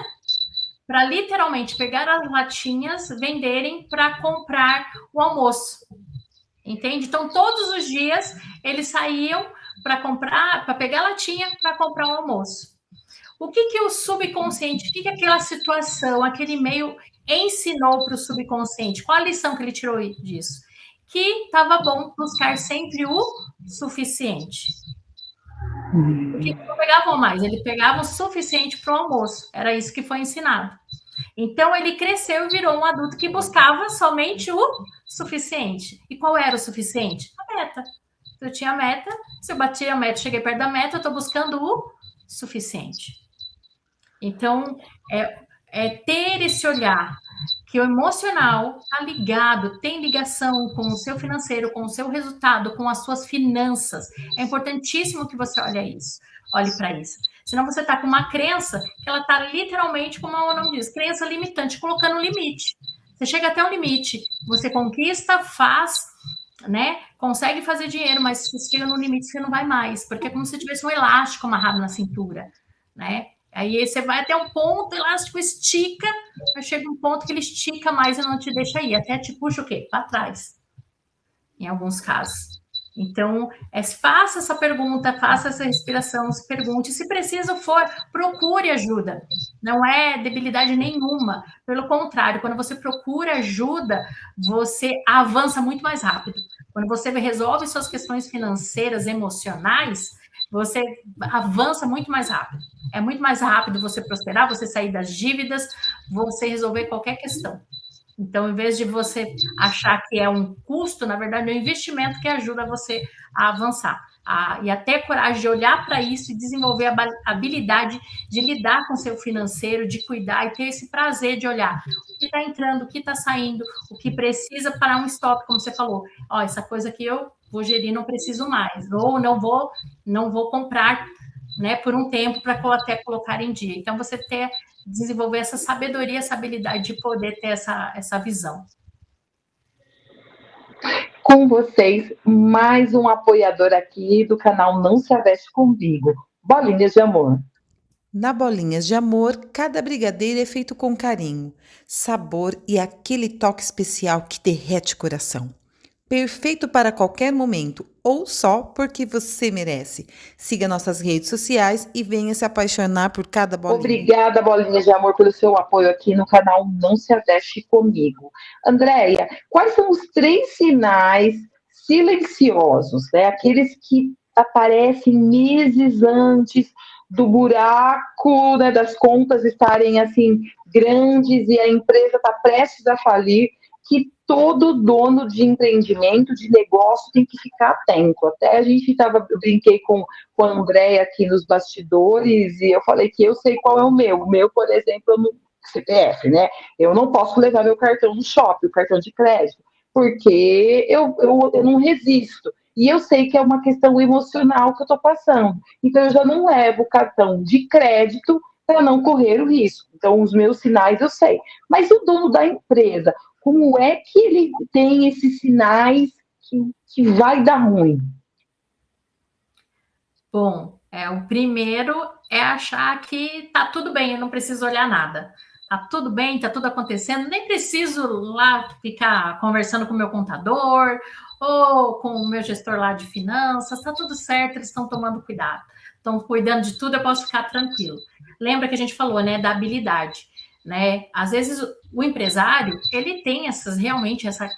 para literalmente pegar as latinhas, venderem para comprar o almoço. Entende? Então todos os dias eles saíam para pegar latinha para comprar o almoço. O que o subconsciente, o que aquela situação, aquele meio ensinou para o subconsciente? Qual a lição que ele tirou disso? Que estava bom buscar sempre o suficiente. Porque ele não pegava mais, ele pegava o suficiente para o almoço. Era isso que foi ensinado. Então, ele cresceu e virou um adulto que buscava somente o suficiente. E qual era o suficiente? A meta. Eu tinha a meta, se eu bati a meta, cheguei perto da meta, eu estou buscando o suficiente. Então, ter esse olhar que o emocional está ligado, tem ligação com o seu financeiro, com o seu resultado, com as suas finanças. É importantíssimo que você olhe para isso. Senão você está com uma crença que ela está literalmente, como o nome diz, crença limitante, colocando limite. Você chega até um limite, você conquista, faz, né? Consegue fazer dinheiro, mas se chega no limite, você não vai mais, porque é como se tivesse um elástico amarrado na cintura, né? Aí você vai até um ponto, o elástico estica, aí chega um ponto que ele estica mais e não te deixa ir, até te puxa o quê? Para trás, em alguns casos. Então, faça essa pergunta, faça essa respiração, se pergunte, se preciso for, procure ajuda. Não é debilidade nenhuma, pelo contrário, quando você procura ajuda, você avança muito mais rápido. Quando você resolve suas questões financeiras, emocionais, você avança muito mais rápido. É muito mais rápido você prosperar, você sair das dívidas, você resolver qualquer questão. Então, em vez de você achar que é um custo, na verdade, é um investimento que ajuda você a avançar. E a ter coragem de olhar para isso e desenvolver a habilidade de lidar com o seu financeiro, de cuidar e ter esse prazer de olhar o que está entrando, o que está saindo, o que precisa parar um stop, como você falou. Essa coisa que eu vou gerir, não preciso mais. Ou não vou comprar, né, por um tempo para até colocar em dia. Então, você desenvolver essa sabedoria, essa habilidade de poder ter essa visão. Com vocês, mais um apoiador aqui do canal Não Se Aveste Comigo, Bolinhas de Amor. Na Bolinhas de Amor, cada brigadeiro é feito com carinho, sabor e aquele toque especial que derrete o coração. Perfeito para qualquer momento, ou só porque você merece. Siga nossas redes sociais e venha se apaixonar por cada bolinha. Obrigada, Bolinhas de Amor, pelo seu apoio aqui no canal Não Se Aveste Comigo. Andréia, quais são os 3 sinais silenciosos, né? Aqueles que aparecem meses antes do buraco, né, das contas estarem assim grandes e a empresa está prestes a falir, que todo dono de empreendimento, de negócio, tem que ficar atento. Até eu brinquei com a Andréia aqui nos bastidores e eu falei que eu sei qual é o meu. O meu, por exemplo, eu não, CPF, né? Eu não posso levar meu cartão no shopping, o cartão de crédito, porque eu não resisto. E eu sei que é uma questão emocional que eu estou passando. Então, eu já não levo o cartão de crédito para não correr o risco. Então, os meus sinais eu sei. Mas o dono da empresa, como é que ele tem esses sinais que vai dar ruim? Bom, o primeiro é achar que tá tudo bem, eu não preciso olhar nada. Tá tudo bem, tá tudo acontecendo, nem preciso lá ficar conversando com o meu contador ou com o meu gestor lá de finanças, tá tudo certo, eles estão tomando cuidado, estão cuidando de tudo, eu posso ficar tranquilo. Lembra que a gente falou, né, da habilidade, né? Às vezes o empresário, ele tem realmente essa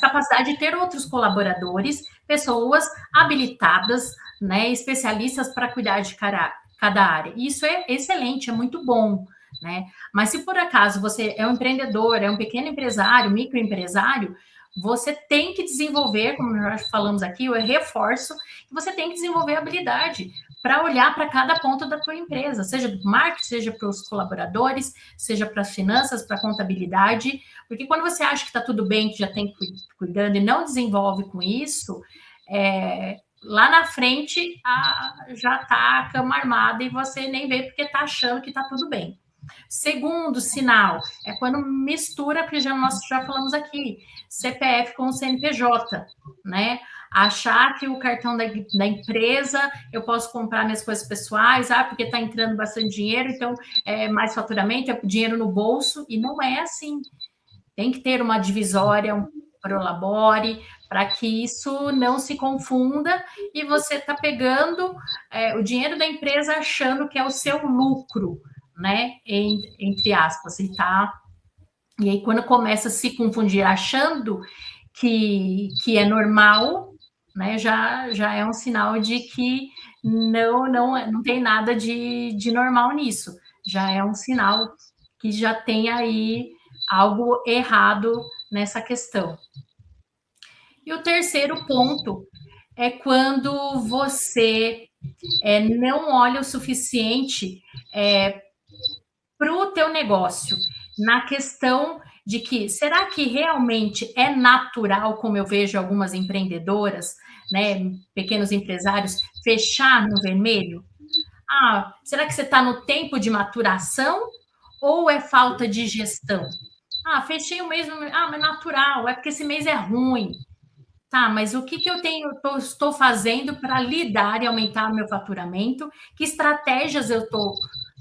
capacidade de ter outros colaboradores, pessoas habilitadas, né, especialistas para cuidar de cada área. Isso é excelente, é muito bom, né? Mas se por acaso você é um empreendedor, é um pequeno empresário, microempresário, você tem que desenvolver, como nós falamos aqui, eu reforço, você tem que desenvolver habilidade para olhar para cada ponto da tua empresa, seja do marketing, seja para os colaboradores, seja para as finanças, para a contabilidade, porque quando você acha que está tudo bem, que já tem cuidando e não desenvolve com isso, lá na frente já está a cama armada e você nem vê porque está achando que está tudo bem. Segundo sinal é quando mistura, porque nós já falamos aqui, CPF com o CNPJ, né? Achar que o cartão da empresa eu posso comprar minhas coisas pessoais, porque está entrando bastante dinheiro, então é mais faturamento, é dinheiro no bolso, e não é assim. Tem que ter uma divisória, um prolabore, para que isso não se confunda e você está pegando o dinheiro da empresa achando que é o seu lucro, né? Entre aspas, e aí quando começa a se confundir achando que é normal, né? Já é um sinal de que não tem nada de normal nisso. Já é um sinal que já tem aí algo errado nessa questão. E o terceiro ponto é quando você não olha o suficiente para o teu negócio, na questão de que, será que realmente é natural, como eu vejo algumas empreendedoras, né, pequenos empresários, fechar no vermelho? Será que você está no tempo de maturação ou é falta de gestão? Fechei o mês, mas é natural, é porque esse mês é ruim. Tá, mas o que eu estou fazendo para lidar e aumentar o meu faturamento? Que estratégias eu estou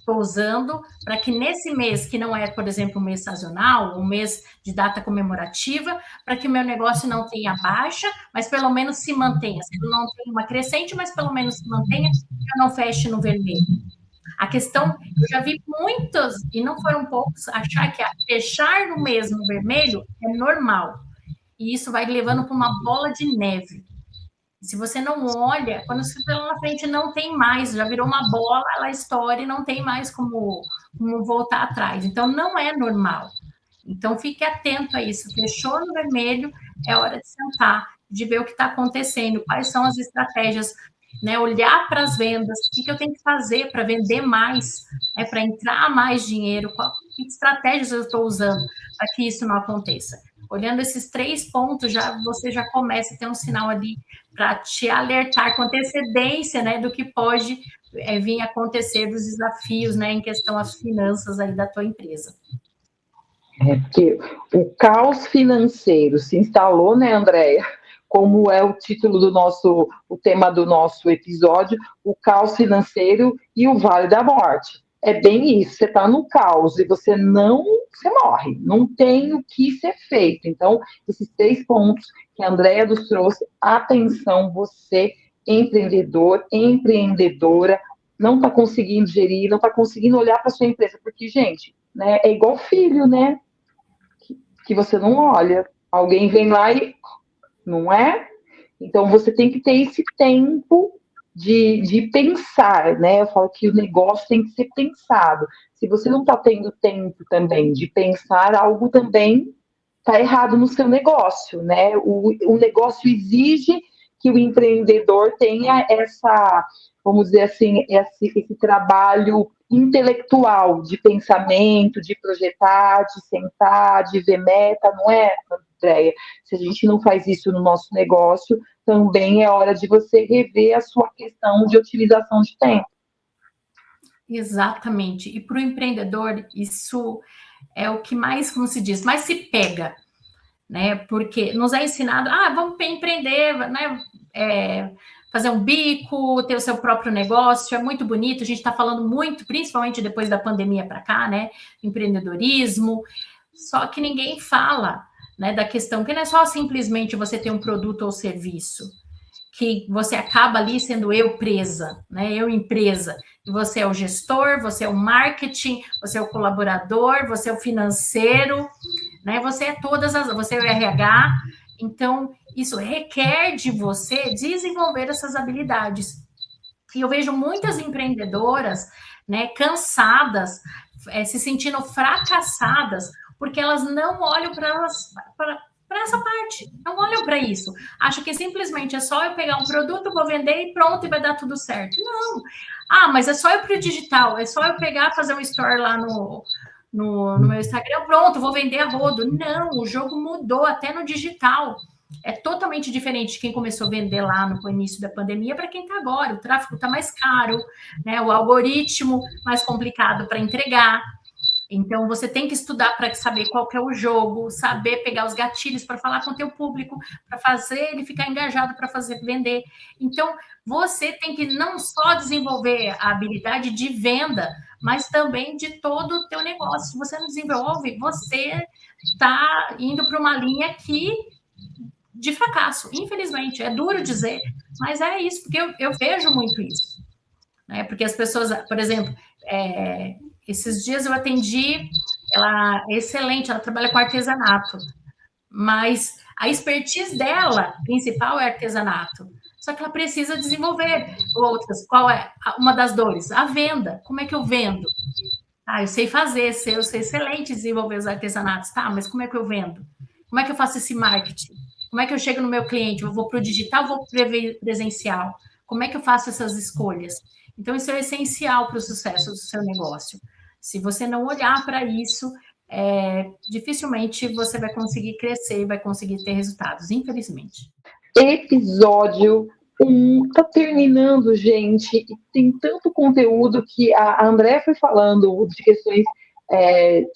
usando para que nesse mês, que não é, por exemplo, um mês sazonal, um mês de data comemorativa, para que o meu negócio não tenha baixa, mas pelo menos se mantenha. Se não tem uma crescente, mas pelo menos se mantenha, que eu não feche no vermelho. A questão, eu já vi muitos, e não foram poucos, achar que fechar no mês no vermelho é normal. E isso vai levando para uma bola de neve. Se você não olha, quando você está lá na frente, não tem mais, já virou uma bola, ela estoura e não tem mais como voltar atrás. Então, não é normal. Então, fique atento a isso. Fechou no vermelho, é hora de sentar, de ver o que está acontecendo, quais são as estratégias, né? Olhar para as vendas, o que eu tenho que fazer para vender mais, para entrar mais dinheiro, que estratégias eu estou usando para que isso não aconteça. Olhando esses 3 pontos, você já começa a ter um sinal ali para te alertar com antecedência, né, do que pode vir a acontecer, dos desafios, né, em questão às finanças aí da tua empresa. Porque o caos financeiro se instalou, né, Andréia? Como é o título o tema do nosso episódio, o caos financeiro e o vale da morte. É bem isso, você está no caos e você morre, não tem o que ser feito. Então, esses 3 pontos que a Andréia nos trouxe, atenção, você, empreendedor, empreendedora, não está conseguindo gerir, não está conseguindo olhar para sua empresa, porque, gente, né, é igual filho, né? Que você não olha. Alguém vem lá e não é? Então você tem que ter esse tempo de pensar, né? Eu falo que o negócio tem que ser pensado. Se você não está tendo tempo também de pensar, algo também está errado no seu negócio, né? O negócio exige que o empreendedor tenha essa, vamos dizer assim, esse trabalho intelectual de pensamento, de projetar, de sentar, de ver meta, não é, Andréia? Se a gente não faz isso no nosso negócio, também é hora de você rever a sua questão de otimização de tempo. Exatamente. E para o empreendedor, isso é o que mais, como se diz, mais se pega, né? Porque nos é ensinado, vamos empreender, né? Fazer um bico, ter o seu próprio negócio, é muito bonito. A gente está falando muito, principalmente depois da pandemia para cá, né? Empreendedorismo. Só que ninguém fala, né, da questão que não é só simplesmente você ter um produto ou serviço, que você acaba ali sendo eu presa, né? Eu empresa. E você é o gestor, você é o marketing, você é o colaborador, você é o financeiro, né? Você é o RH. Então, isso requer de você desenvolver essas habilidades. E eu vejo muitas empreendedoras, né, cansadas, se sentindo fracassadas, porque elas não olham para essa parte, não olham para isso. Acham que simplesmente é só eu pegar um produto, vou vender e pronto, e vai dar tudo certo. Não. Mas é só eu para o digital, é só eu pegar, fazer um store lá no meu Instagram, pronto, vou vender a rodo. Não, o jogo mudou até no digital. É totalmente diferente de quem começou a vender lá no início da pandemia para quem está agora. O tráfego está mais caro, né? O algoritmo mais complicado para entregar. Então, você tem que estudar para saber qual que é o jogo, saber pegar os gatilhos para falar com o teu público, para fazer ele ficar engajado para fazer vender. Então, você tem que não só desenvolver a habilidade de venda, mas também de todo o teu negócio. Se você não desenvolve, você está indo para uma linha de fracasso, infelizmente. É duro dizer, mas é isso, porque eu vejo muito isso. Né? Porque as pessoas, por exemplo, esses dias eu atendi, ela é excelente, ela trabalha com artesanato, mas a expertise dela principal é artesanato. Só que ela precisa desenvolver outras. Qual é uma das dores? A venda. Como é que eu vendo? Eu sei fazer, eu sei excelente desenvolver os artesanatos, tá? Mas como é que eu vendo? Como é que eu faço esse marketing? Como é que eu chego no meu cliente? Eu vou para o digital, vou para o presencial? Como é que eu faço essas escolhas? Então, isso é essencial para o sucesso do seu negócio. Se você não olhar para isso, dificilmente você vai conseguir crescer, vai conseguir ter resultados, infelizmente. Episódio 1 tá terminando, gente, e tem tanto conteúdo que a Andréa foi falando de questões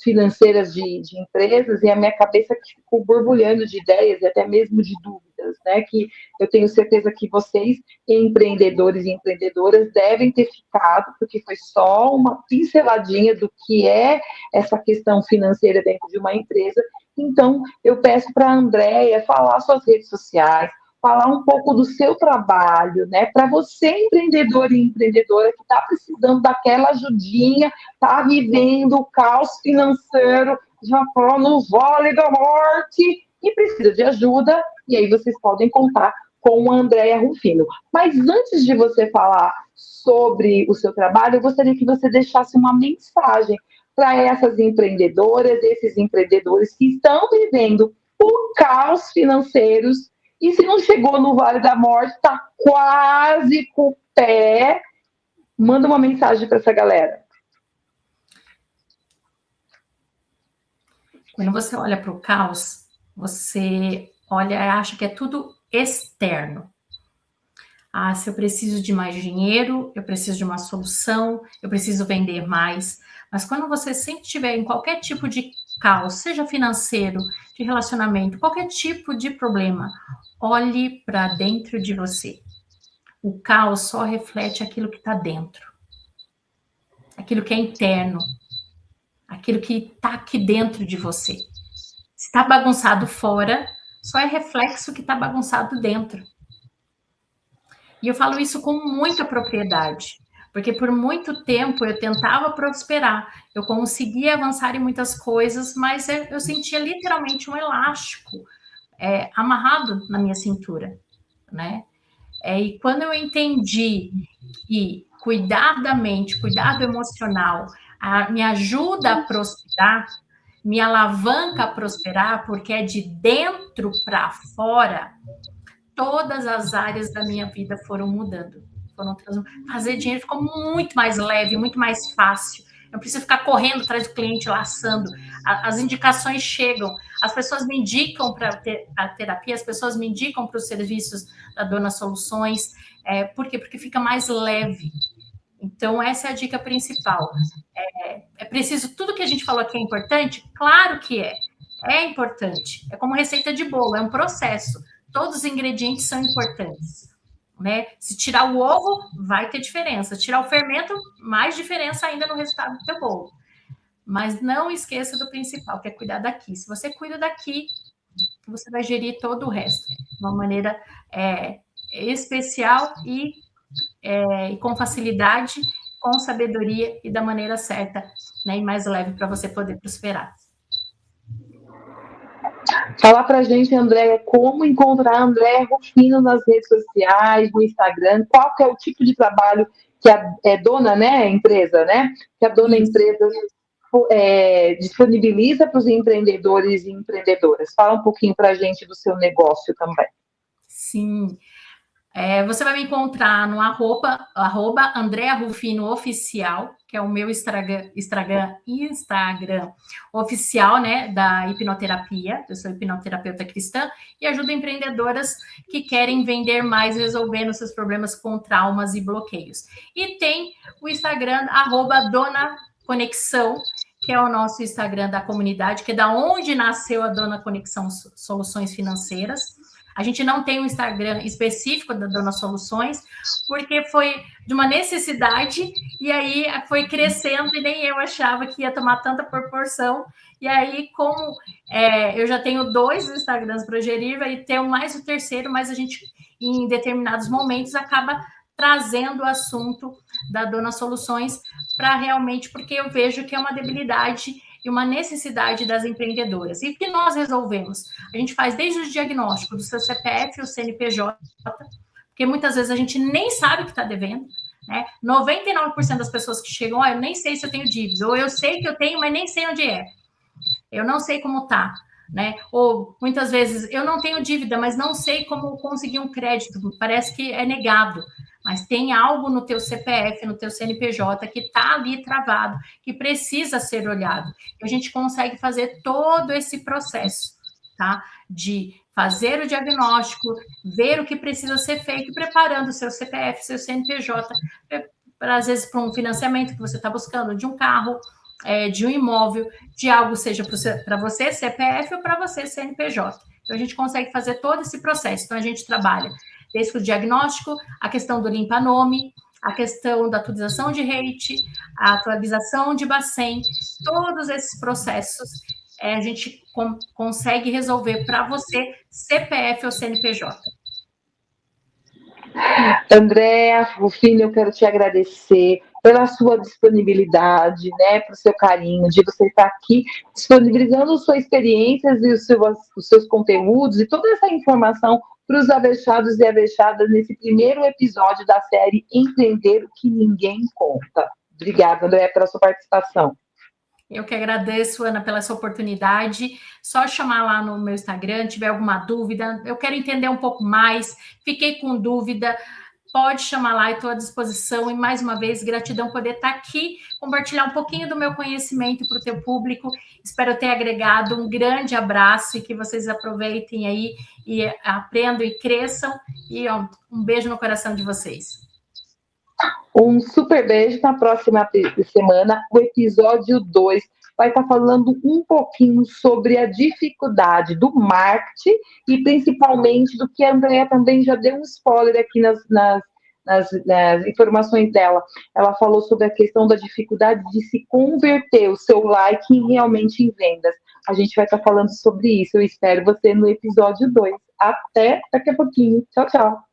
financeiras de empresas, e a minha cabeça ficou borbulhando de ideias e até mesmo de dúvidas, né? Que eu tenho certeza que vocês, empreendedores e empreendedoras, devem ter ficado, porque foi só uma pinceladinha do que é essa questão financeira dentro de uma empresa. Então, eu peço para a Andréa falar suas redes sociais, falar um pouco do seu trabalho, né? Para você, empreendedor e empreendedora, que está precisando daquela ajudinha, está vivendo o caos financeiro, já falou no vale da morte, e precisa de ajuda, e aí vocês podem contar com a Andréa Rufino. Mas antes de você falar sobre o seu trabalho, eu gostaria que você deixasse uma mensagem para essas empreendedoras, esses empreendedores que estão vivendo o caos financeiro. E se não chegou no Vale da Morte, está quase com o pé. Manda uma mensagem para essa galera. Quando você olha para o caos, você olha e acha que é tudo externo. Se eu preciso de mais dinheiro, eu preciso de uma solução, eu preciso vender mais. Mas quando você sempre estiver em qualquer tipo de caos, seja financeiro, de relacionamento, qualquer tipo de problema, olhe para dentro de você. O caos só reflete aquilo que está dentro. Aquilo que é interno. Aquilo que está aqui dentro de você. Se está bagunçado fora, só é reflexo que está bagunçado dentro. E eu falo isso com muita propriedade, porque por muito tempo eu tentava prosperar, eu conseguia avançar em muitas coisas, mas eu sentia literalmente um elástico amarrado na minha cintura, né? E quando eu entendi que cuidar da mente, cuidar do emocional, me ajuda a prosperar, me alavanca a prosperar, porque é de dentro para fora, todas as áreas da minha vida foram mudando. Fazer dinheiro ficou muito mais leve, muito mais fácil. Eu não preciso ficar correndo atrás do cliente, laçando. As indicações chegam. As pessoas me indicam para a terapia, as pessoas me indicam para os serviços da Dona Soluções. Por quê? Porque fica mais leve. Então, essa é a dica principal. É preciso, tudo que a gente falou aqui é importante? Claro que é. É importante. É como receita de bolo, é um processo. Todos os ingredientes são importantes. Né? Se tirar o ovo, vai ter diferença. Se tirar o fermento, mais diferença ainda no resultado do teu bolo. Mas não esqueça do principal, que é cuidar daqui. Se você cuida daqui, você vai gerir todo o resto de uma maneira especial e com facilidade, com sabedoria e da maneira certa, né? E mais leve para você poder prosperar. Fala pra gente, Andréia, como encontrar a Andréia Rufino nas redes sociais, no Instagram, qual que é o tipo de trabalho que a dona, né, empresa, né, que a dona empresa disponibiliza para os empreendedores e empreendedoras. Fala um pouquinho pra gente do seu negócio também. Sim. Você vai me encontrar no arroba Andréa Rufino Oficial, que é o meu Instagram oficial, né, da hipnoterapia. Eu sou hipnoterapeuta cristã e ajudo empreendedoras que querem vender mais, resolvendo seus problemas com traumas e bloqueios. E tem o Instagram, arroba Dona Conexão, que é o nosso Instagram da comunidade, que é da onde nasceu a Dona Conexão Soluções Financeiras. A gente não tem um Instagram específico da Dona Soluções, porque foi de uma necessidade, e aí foi crescendo, e nem eu achava que ia tomar tanta proporção. E aí, como eu já tenho 2 Instagrams para gerir, vai ter mais o terceiro, mas a gente, em determinados momentos, acaba trazendo o assunto da Dona Soluções para realmente, porque eu vejo que é uma debilidade e uma necessidade das empreendedoras. E o que nós resolvemos? A gente faz desde o diagnóstico do seu CPF e o CNPJ, porque muitas vezes a gente nem sabe que está devendo, né? 99% das pessoas que chegam, eu nem sei se eu tenho dívida, ou eu sei que eu tenho, mas nem sei onde é. Eu não sei como está, né? Ou muitas vezes eu não tenho dívida, mas não sei como conseguir um crédito, parece que é negado. Mas tem algo no teu CPF, no teu CNPJ que está ali travado, que precisa ser olhado. E a gente consegue fazer todo esse processo, tá? De fazer o diagnóstico, ver o que precisa ser feito, preparando o seu CPF, seu CNPJ, às vezes para um financiamento que você está buscando, de um carro, de um imóvel, de algo, seja para você, CPF, ou para você, CNPJ. Então, a gente consegue fazer todo esse processo. Então, a gente trabalha desde o diagnóstico, a questão do limpa-nome, a questão da atualização de rate, a atualização de Bacen, todos esses processos a gente consegue resolver para você, CPF ou CNPJ. Andréa Rufino, eu quero te agradecer pela sua disponibilidade, né, pelo seu carinho, de você estar aqui disponibilizando suas experiências e os seus conteúdos e toda essa informação para os avechados e avechadas nesse primeiro episódio da série Empreender o que Ninguém Conta. Obrigada, Andréa, pela sua participação. Eu que agradeço, Ana, pela essa oportunidade. Só chamar lá no meu Instagram, tiver alguma dúvida, eu quero entender um pouco mais, fiquei com dúvida, pode chamar lá, estou à disposição. E, mais uma vez, gratidão poder estar aqui, compartilhar um pouquinho do meu conhecimento para o teu público. Espero ter agregado. Um grande abraço e que vocês aproveitem aí e aprendam e cresçam. E um beijo no coração de vocês. Um super beijo. Na próxima semana, o episódio 2 vai estar falando um pouquinho sobre a dificuldade do marketing e principalmente do que a Andréa também já deu um spoiler aqui nas informações dela. Ela falou sobre a questão da dificuldade de se converter o seu like realmente em vendas. A gente vai estar falando sobre isso. Eu espero você no episódio 2. Até daqui a pouquinho. Tchau, tchau.